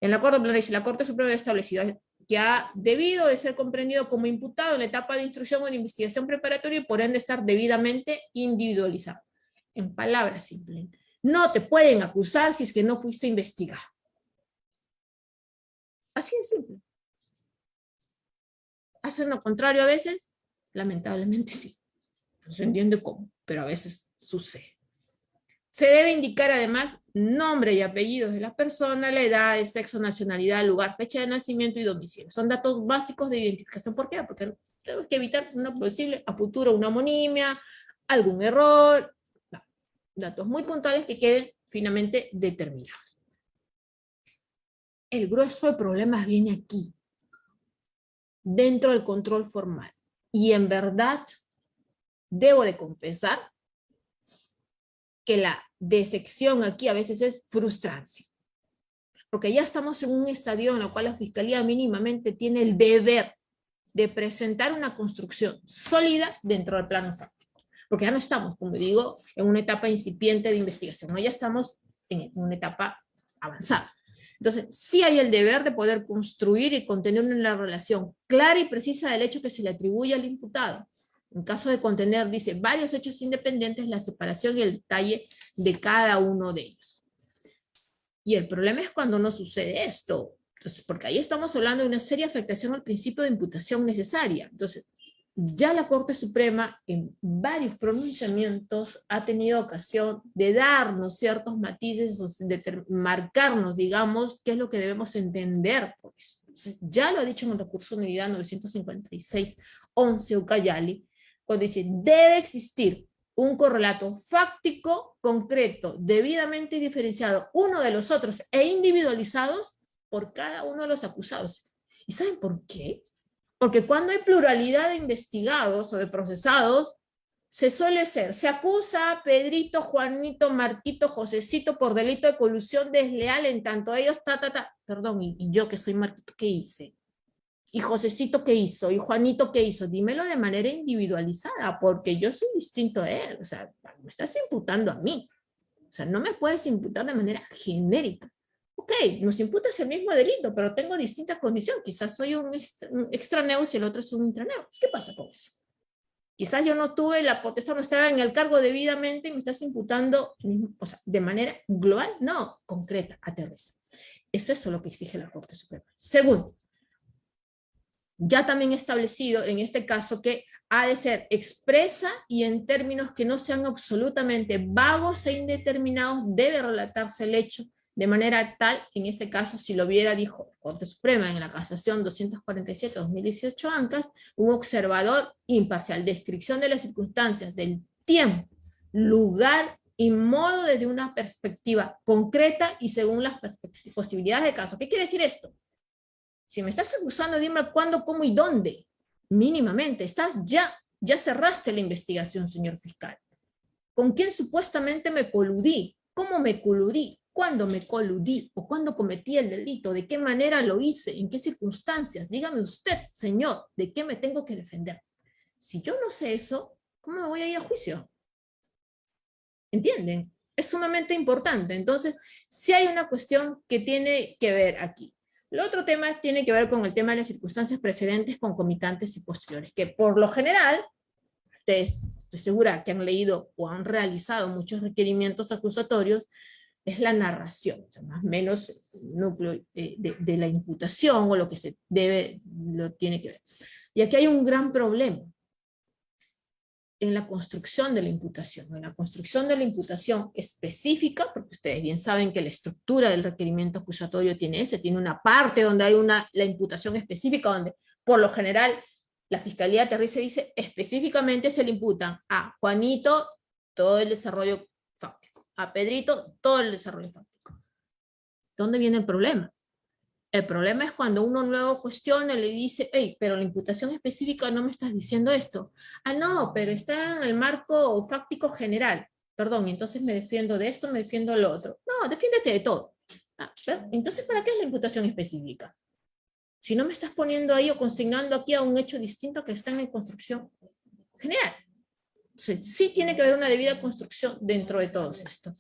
En el acuerdo plenario dice, la Corte Suprema ha establecido que ha debido de ser comprendido como imputado en la etapa de instrucción o de investigación preparatoria y por ende estar debidamente individualizado. En palabras simples, no te pueden acusar si es que no fuiste investigado. Así de simple. ¿Hacen lo contrario a veces? Lamentablemente sí. No se entiende cómo, pero a veces sucede. Se debe indicar además nombre y apellidos de la persona, la edad, el sexo, nacionalidad, lugar, fecha de nacimiento y domicilio. Son datos básicos de identificación. ¿Por qué? Porque tenemos que evitar una posible a futuro una homonimia, algún error, datos muy puntuales que queden finalmente determinados. El grueso de problemas viene aquí, dentro del control formal. Y en verdad, debo de confesar que la de sección aquí a veces es frustrante. Porque ya estamos en un estadio en el cual la Fiscalía mínimamente tiene el deber de presentar una construcción sólida dentro del plano fáctico. Porque ya no estamos, como digo, en una etapa incipiente de investigación, ¿no? Ya estamos en una etapa avanzada. Entonces, sí hay el deber de poder construir y contener una relación clara y precisa del hecho que se le atribuye al imputado. En caso de contener, dice, varios hechos independientes, la separación y el detalle de cada uno de ellos. Y el problema es cuando no sucede esto. Entonces, porque ahí estamos hablando de una seria afectación al principio de imputación necesaria. Entonces, ya la Corte Suprema en varios pronunciamientos ha tenido ocasión de darnos ciertos matices, o de marcarnos, digamos, qué es lo que debemos entender por eso. Entonces, ya lo ha dicho en el recurso de unidad 956-11 Ucayali, cuando dice, debe existir un correlato fáctico, concreto, debidamente diferenciado uno de los otros e individualizados por cada uno de los acusados. ¿Y saben por qué? Porque cuando hay pluralidad de investigados o de procesados, se acusa a Pedrito, Juanito, Marquito, Josecito por delito de colusión desleal, en tanto ellos, perdón, y yo que soy Marquito, ¿qué hice? ¿Y Josecito qué hizo? ¿Y Juanito qué hizo? Dímelo de manera individualizada, porque yo soy distinto a él, o sea, me estás imputando a mí, o sea, no me puedes imputar de manera genérica. Ok, nos imputas el mismo delito, pero tengo distintas condiciones. Quizás soy un extraneus y el otro es un intraneus. ¿Qué pasa con eso? Quizás yo no tuve la potestad, no estaba en el cargo debidamente y me estás imputando, o sea, de manera global, no, concreta, aterriza. Eso es lo que exige la Corte Suprema. Segundo, ya también establecido en este caso que ha de ser expresa y en términos que no sean absolutamente vagos e indeterminados, debe relatarse el hecho de manera tal, en este caso, si lo viera, dijo la Corte Suprema en la casación 247-2018 ANCAS, un observador imparcial, descripción de las circunstancias, del tiempo, lugar y modo desde una perspectiva concreta y según las posibilidades de caso. ¿Qué quiere decir esto? Si me estás acusando, dime cuándo, cómo y dónde. Mínimamente, ya cerraste la investigación, señor fiscal. ¿Con quién supuestamente me coludí? ¿Cómo me coludí? ¿Cuándo me coludí? ¿O cuándo cometí el delito? ¿De qué manera lo hice? ¿En qué circunstancias? Dígame usted, señor, ¿de qué me tengo que defender? Si yo no sé eso, ¿cómo me voy a ir a juicio? ¿Entienden? Es sumamente importante. Entonces, sí hay una cuestión que tiene que ver aquí. El otro tema tiene que ver con el tema de las circunstancias precedentes, concomitantes y posteriores, que por lo general, ustedes estoy segura que han leído o han realizado muchos requerimientos acusatorios, es la narración, o sea, más o menos el núcleo de la imputación o lo que se debe, lo tiene que ver. Y aquí hay un gran problema en la construcción de la imputación. En la construcción de la imputación específica, porque ustedes bien saben que la estructura del requerimiento acusatorio tiene una parte donde hay la imputación específica, donde por lo general la Fiscalía aterriza y dice específicamente se le imputan a Juanito todo el desarrollo fáctico, a Pedrito todo el desarrollo fáctico. ¿Dónde viene el problema? El problema es cuando uno luego cuestiona y le dice, hey, pero la imputación específica no me estás diciendo esto. Ah, no, pero está en el marco fáctico general. Perdón, entonces me defiendo de esto, me defiendo de lo otro. No, defiéndete de todo. Ah, entonces, ¿para qué es la imputación específica? Si no me estás poniendo ahí o consignando aquí a un hecho distinto que está en la construcción general. Entonces, sí tiene que haber una debida construcción dentro de todo esto.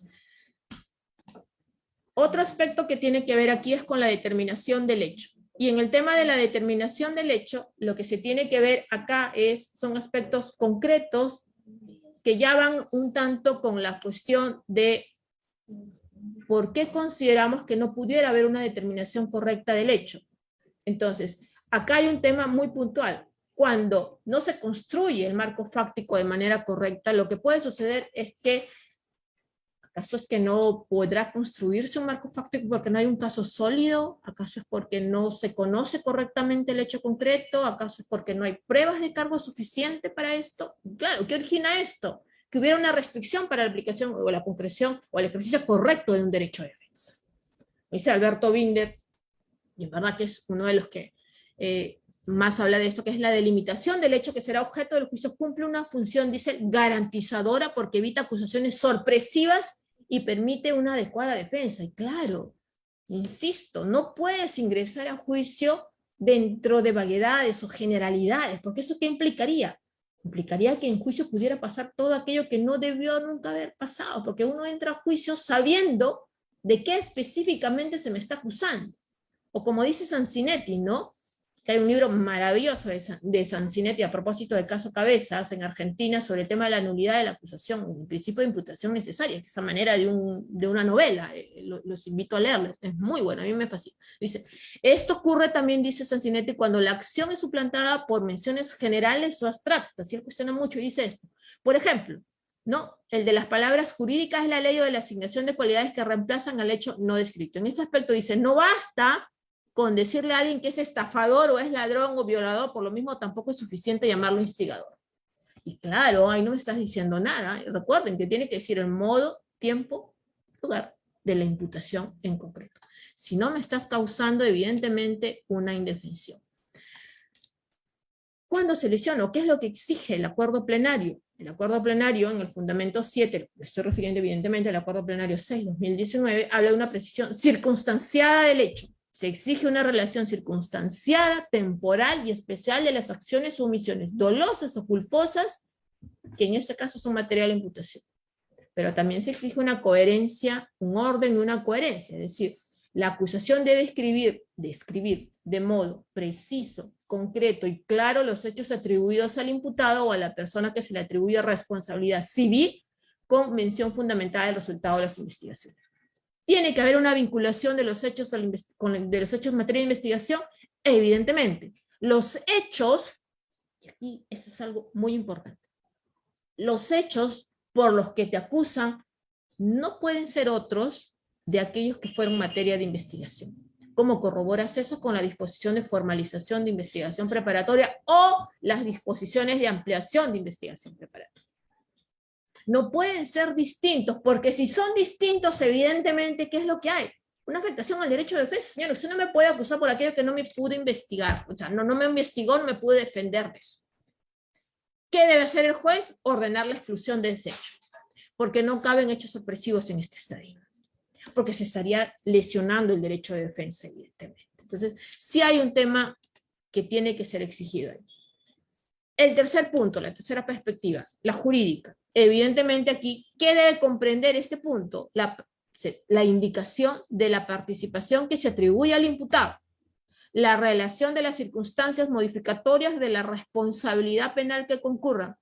Otro aspecto que tiene que ver aquí es con la determinación del hecho. Y en el tema de la determinación del hecho, lo que se tiene que ver acá son aspectos concretos que ya van un tanto con la cuestión de por qué consideramos que no pudiera haber una determinación correcta del hecho. Entonces, acá hay un tema muy puntual. Cuando no se construye el marco fáctico de manera correcta, lo que puede suceder es que ¿acaso es que no podrá construirse un marco fáctico porque no hay un caso sólido? ¿Acaso es porque no se conoce correctamente el hecho concreto? ¿Acaso es porque no hay pruebas de cargo suficiente para esto? Claro, ¿qué origina esto? Que hubiera una restricción para la aplicación o la concreción o el ejercicio correcto de un derecho de defensa. Dice Alberto Binder, y en verdad que es uno de los que más habla de esto, que es la delimitación del hecho que será objeto del juicio, cumple una función, dice, garantizadora porque evita acusaciones sorpresivas y permite una adecuada defensa. Y claro, insisto, no puedes ingresar a juicio dentro de vaguedades o generalidades, porque ¿eso qué implicaría? Implicaría que en juicio pudiera pasar todo aquello que no debió nunca haber pasado, porque uno entra a juicio sabiendo de qué específicamente se me está acusando. O como dice Sansinetti, ¿no? Que hay un libro maravilloso de Sansinetti a propósito del caso Cabezas en Argentina sobre el tema de la nulidad de la acusación, el principio de imputación necesaria, que es esa manera de una novela, los invito a leerlo, es muy bueno, a mí me fascina. Dice, esto ocurre también, dice Sansinetti, cuando la acción es suplantada por menciones generales o abstractas, y él cuestiona mucho y dice esto. Por ejemplo, ¿no? El de las palabras jurídicas es la ley o de la asignación de cualidades que reemplazan al hecho no descrito. En este aspecto dice, no basta con decirle a alguien que es estafador o es ladrón o violador, por lo mismo tampoco es suficiente llamarlo instigador. Y claro, ahí no me estás diciendo nada. Recuerden que tiene que decir el modo, tiempo, lugar de la imputación en concreto. Si no, me estás causando evidentemente una indefensión. ¿Cuándo se lesiona? ¿Qué es lo que exige el acuerdo plenario? El acuerdo plenario en el fundamento 7, me estoy refiriendo evidentemente al acuerdo plenario 6/2019, habla de una precisión circunstanciada del hecho. Se exige una relación circunstanciada, temporal y especial de las acciones o omisiones dolosas o culposas, que en este caso son material de imputación. Pero también se exige una coherencia, un orden y una coherencia, es decir, la acusación debe describir de modo preciso, concreto y claro los hechos atribuidos al imputado o a la persona que se le atribuye responsabilidad civil con mención fundamental del resultado de las investigaciones. ¿Tiene que haber una vinculación de los hechos de los en materia de investigación? Evidentemente. Los hechos, y aquí eso es algo muy importante, los hechos por los que te acusan no pueden ser otros de aquellos que fueron materia de investigación. ¿Cómo corroboras eso? Con la disposición de formalización de investigación preparatoria o las disposiciones de ampliación de investigación preparatoria. No pueden ser distintos, porque si son distintos, evidentemente, ¿qué es lo que hay? Una afectación al derecho de defensa. Señores, usted no me puede acusar por aquello que no me pude investigar. O sea, no me investigó, no me pude defender de eso. ¿Qué debe hacer el juez? Ordenar la exclusión de ese hecho, porque no caben hechos sorpresivos en este estadio, porque se estaría lesionando el derecho de defensa, evidentemente. Entonces, sí hay un tema que tiene que ser exigido ahí. El tercer punto, la tercera perspectiva, la jurídica. Evidentemente aquí, ¿qué debe comprender este punto? La indicación de la participación que se atribuye al imputado, la relación de las circunstancias modificatorias de la responsabilidad penal que concurran,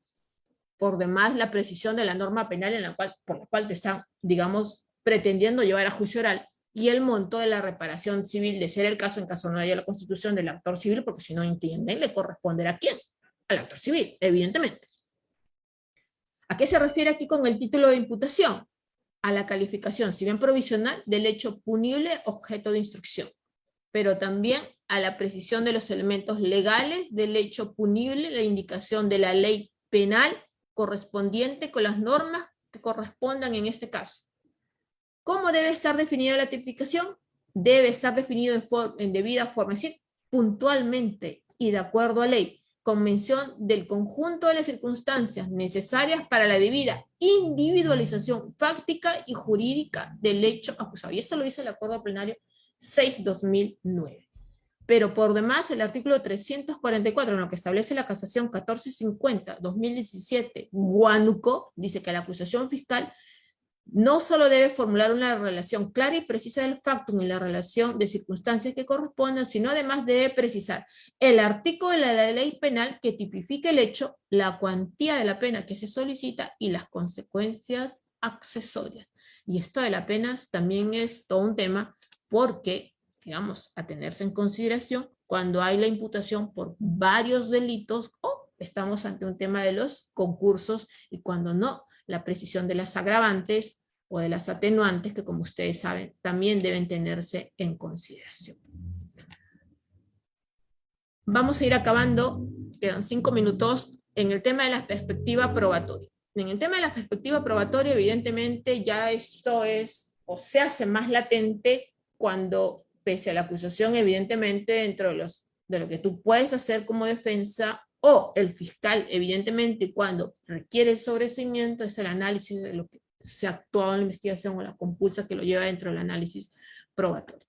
por demás la precisión de la norma penal por la cual te están, digamos, pretendiendo llevar a juicio oral, y el monto de la reparación civil, de ser el caso en caso no haya la constitución del actor civil, porque si no entienden, le corresponderá a quién, al actor civil, evidentemente. ¿A qué se refiere aquí con el título de imputación? A la calificación, si bien provisional, del hecho punible objeto de instrucción, pero también a la precisión de los elementos legales del hecho punible, la indicación de la ley penal correspondiente con las normas que correspondan en este caso. ¿Cómo debe estar definida la tipificación? Debe estar definido en debida forma, es decir, puntualmente y de acuerdo a ley, con mención del conjunto de las circunstancias necesarias para la debida individualización fáctica y jurídica del hecho acusado. Y esto lo dice el Acuerdo Plenario 6/2009. Pero por demás, el artículo 344, en lo que establece la casación 1450-2017, Huánuco, dice que la acusación fiscal no solo debe formular una relación clara y precisa del factum y la relación de circunstancias que correspondan, sino además debe precisar el artículo de la ley penal que tipifique el hecho, la cuantía de la pena que se solicita y las consecuencias accesorias. Y esto de las penas también es todo un tema porque, digamos, a tenerse en consideración cuando hay la imputación por varios delitos o estamos ante un tema de los concursos y cuando no, la precisión de las agravantes o de las atenuantes que, como ustedes saben, también deben tenerse en consideración. Vamos a ir acabando, quedan 5 minutos, en el tema de la perspectiva probatoria. En el tema de la perspectiva probatoria, evidentemente, ya esto es, o se hace más latente cuando, pese a la acusación, evidentemente, dentro de lo que tú puedes hacer como defensa, o el fiscal, evidentemente, cuando requiere el sobreseimiento, es el análisis de lo que se ha actuado en la investigación o la compulsa que lo lleva dentro del análisis probatorio.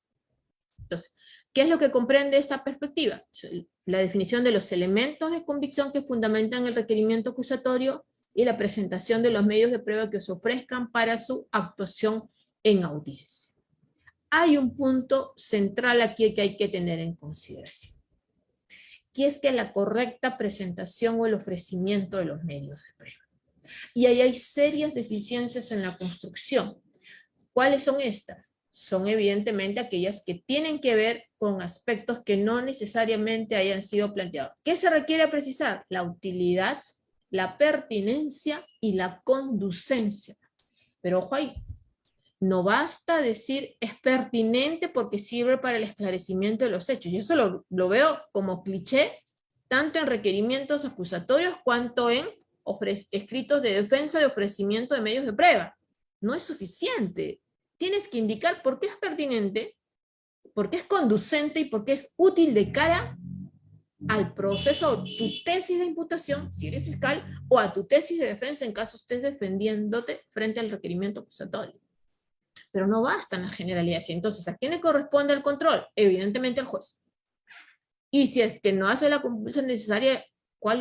Entonces, ¿qué es lo que comprende esta perspectiva? La definición de los elementos de convicción que fundamentan el requerimiento acusatorio y la presentación de los medios de prueba que se ofrezcan para su actuación en audiencia. Hay un punto central aquí que hay que tener en consideración, que es que la correcta presentación o el ofrecimiento de los medios de prueba. Y ahí hay serias deficiencias en la construcción. ¿Cuáles son estas? Son evidentemente aquellas que tienen que ver con aspectos que no necesariamente hayan sido planteados. ¿Qué se requiere precisar? La utilidad, la pertinencia y la conducencia. Pero ojo ahí, no basta decir es pertinente porque sirve para el esclarecimiento de los hechos. Yo eso lo veo como cliché, tanto en requerimientos acusatorios cuanto en escritos de defensa de ofrecimiento de medios de prueba. No es suficiente. Tienes que indicar por qué es pertinente, por qué es conducente y por qué es útil de cara al proceso, tu tesis de imputación, si eres fiscal, o a tu tesis de defensa en caso estés defendiéndote frente al requerimiento acusatorio. Pero no bastan las generalidades. Entonces, ¿a quién le corresponde el control? Evidentemente al juez. Y si es que no hace la compulsa necesaria,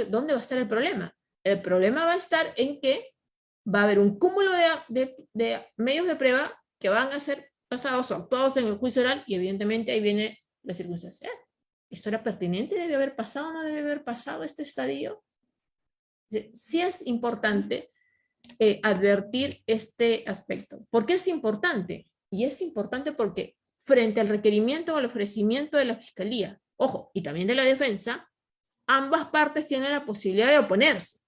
¿dónde va a estar el problema? El problema va a estar en que va a haber un cúmulo de medios de prueba que van a ser pasados o actuados en el juicio oral y evidentemente ahí viene la circunstancia. ¿Esto era pertinente? ¿Debe haber pasado o no debe haber pasado este estadio? Sí es importante advertir este aspecto. ¿Por qué es importante? Y es importante porque frente al requerimiento o al ofrecimiento de la fiscalía, ojo, y también de la defensa, ambas partes tienen la posibilidad de oponerse.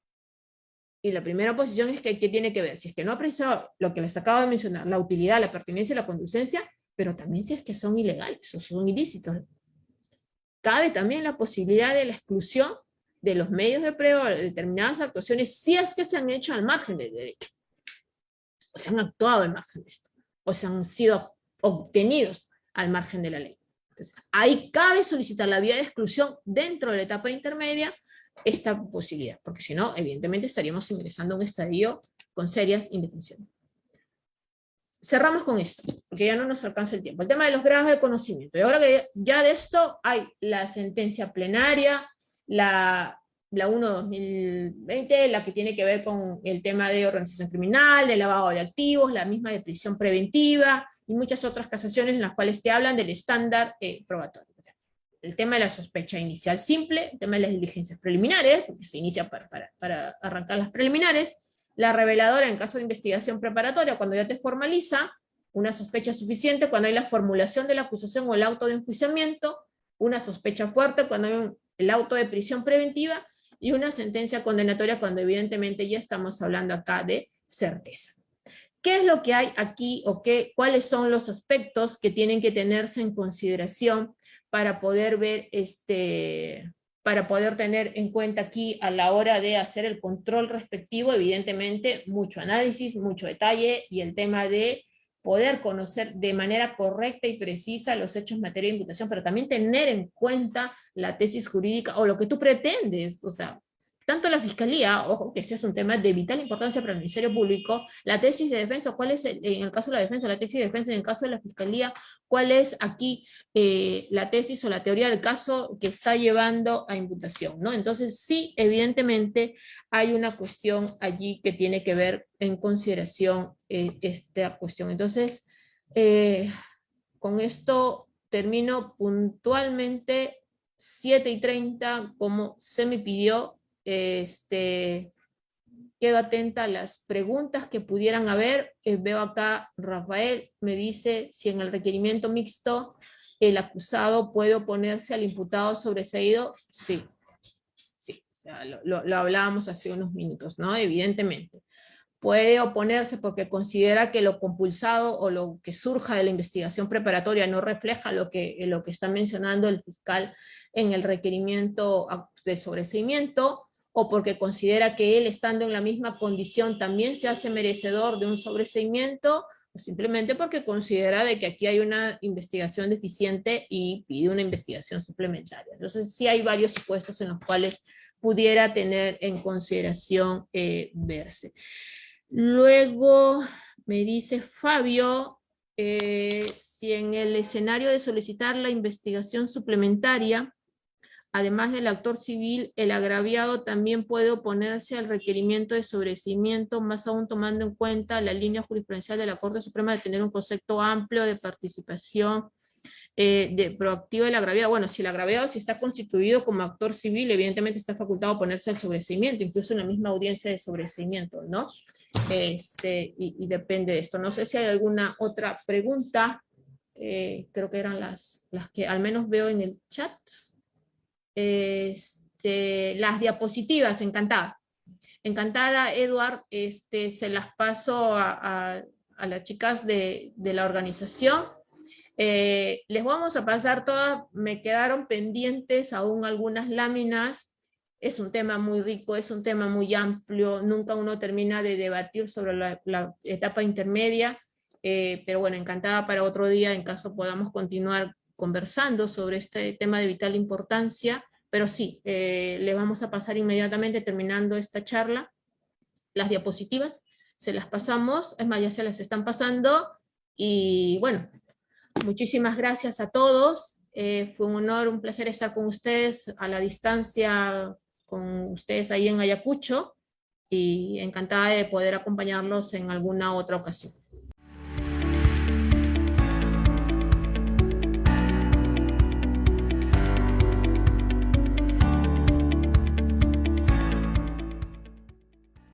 Y la primera posición es que tiene que ver, si es que no ha precisado lo que les acabo de mencionar, la utilidad, la pertinencia y la conducencia, pero también si es que son ilegales o son ilícitos. Cabe también la posibilidad de la exclusión de los medios de prueba de determinadas actuaciones si es que se han hecho al margen del derecho, o se han actuado al margen de esto, o se han sido obtenidos al margen de la ley. Entonces, ahí cabe solicitar la vía de exclusión dentro de la etapa intermedia, esta posibilidad, porque si no, evidentemente estaríamos ingresando a un estadio con serias indefensiones. Cerramos con esto, porque ya no nos alcanza el tiempo. El tema de los grados de conocimiento. Y ahora que ya de esto hay la sentencia plenaria, la 1/2020, la que tiene que ver con el tema de organización criminal, de lavado de activos, la misma de prisión preventiva, y muchas otras casaciones en las cuales te hablan del estándar probatorio. El tema de la sospecha inicial simple, el tema de las diligencias preliminares, porque se inicia para arrancar las preliminares, la reveladora en caso de investigación preparatoria, cuando ya te formaliza, una sospecha suficiente cuando hay la formulación de la acusación o el auto de enjuiciamiento, una sospecha fuerte cuando hay el auto de prisión preventiva, y una sentencia condenatoria cuando evidentemente ya estamos hablando acá de certeza. ¿Qué es lo que hay aquí o cuáles son los aspectos que tienen que tenerse en consideración para poder ver para poder tener en cuenta aquí a la hora de hacer el control respectivo? Evidentemente, mucho análisis, mucho detalle y el tema de poder conocer de manera correcta y precisa los hechos en materia de imputación, pero también tener en cuenta la tesis jurídica o lo que tú pretendes, o sea, tanto la Fiscalía, ojo, que este es un tema de vital importancia para el Ministerio Público, la tesis de defensa, ¿cuál es en el caso de la defensa, la tesis de defensa, en el caso de la Fiscalía, cuál es aquí la tesis o la teoría del caso que está llevando a imputación, ¿no? Entonces, sí, evidentemente hay una cuestión allí que tiene que ver en consideración esta cuestión. Entonces, con esto termino puntualmente 7:30, como se me pidió. Quedo atenta a las preguntas que pudieran haber. Veo acá, Rafael me dice si en el requerimiento mixto el acusado puede oponerse al imputado sobreseído. Sí, sí, o sea, lo hablábamos hace unos minutos, ¿no? Evidentemente. Puede oponerse porque considera que lo compulsado o lo que surja de la investigación preparatoria no refleja lo que está mencionando el fiscal en el requerimiento de sobreseimiento, o porque considera que él, estando en la misma condición, también se hace merecedor de un sobreseimiento, o simplemente porque considera de que aquí hay una investigación deficiente y pide una investigación suplementaria. Entonces sí hay varios supuestos en los cuales pudiera tener en consideración verse. Luego me dice Fabio, si en el escenario de solicitar la investigación suplementaria, además del actor civil, el agraviado también puede oponerse al requerimiento de sobreseimiento, más aún tomando en cuenta la línea jurisprudencial de la Corte Suprema de tener un concepto amplio de participación de proactiva del agraviado. Bueno, si el agraviado si está constituido como actor civil, evidentemente está facultado a oponerse al sobreseimiento, incluso en la misma audiencia de sobreseimiento, ¿no? Y depende de esto. No sé si hay alguna otra pregunta. Creo que eran las que al menos veo en el chat. Las diapositivas, encantada. Encantada, Edward, se las paso a las chicas de la organización. Les vamos a pasar todas, me quedaron pendientes aún algunas láminas. Es un tema muy rico, es un tema muy amplio, nunca uno termina de debatir sobre la etapa intermedia, pero bueno, encantada para otro día en caso podamos continuar conversando sobre este tema de vital importancia, pero sí, les vamos a pasar inmediatamente terminando esta charla las diapositivas, se las pasamos, es más, ya se las están pasando, y bueno, muchísimas gracias a todos, fue un honor, un placer estar con ustedes a la distancia, con ustedes ahí en Ayacucho, y encantada de poder acompañarlos en alguna otra ocasión.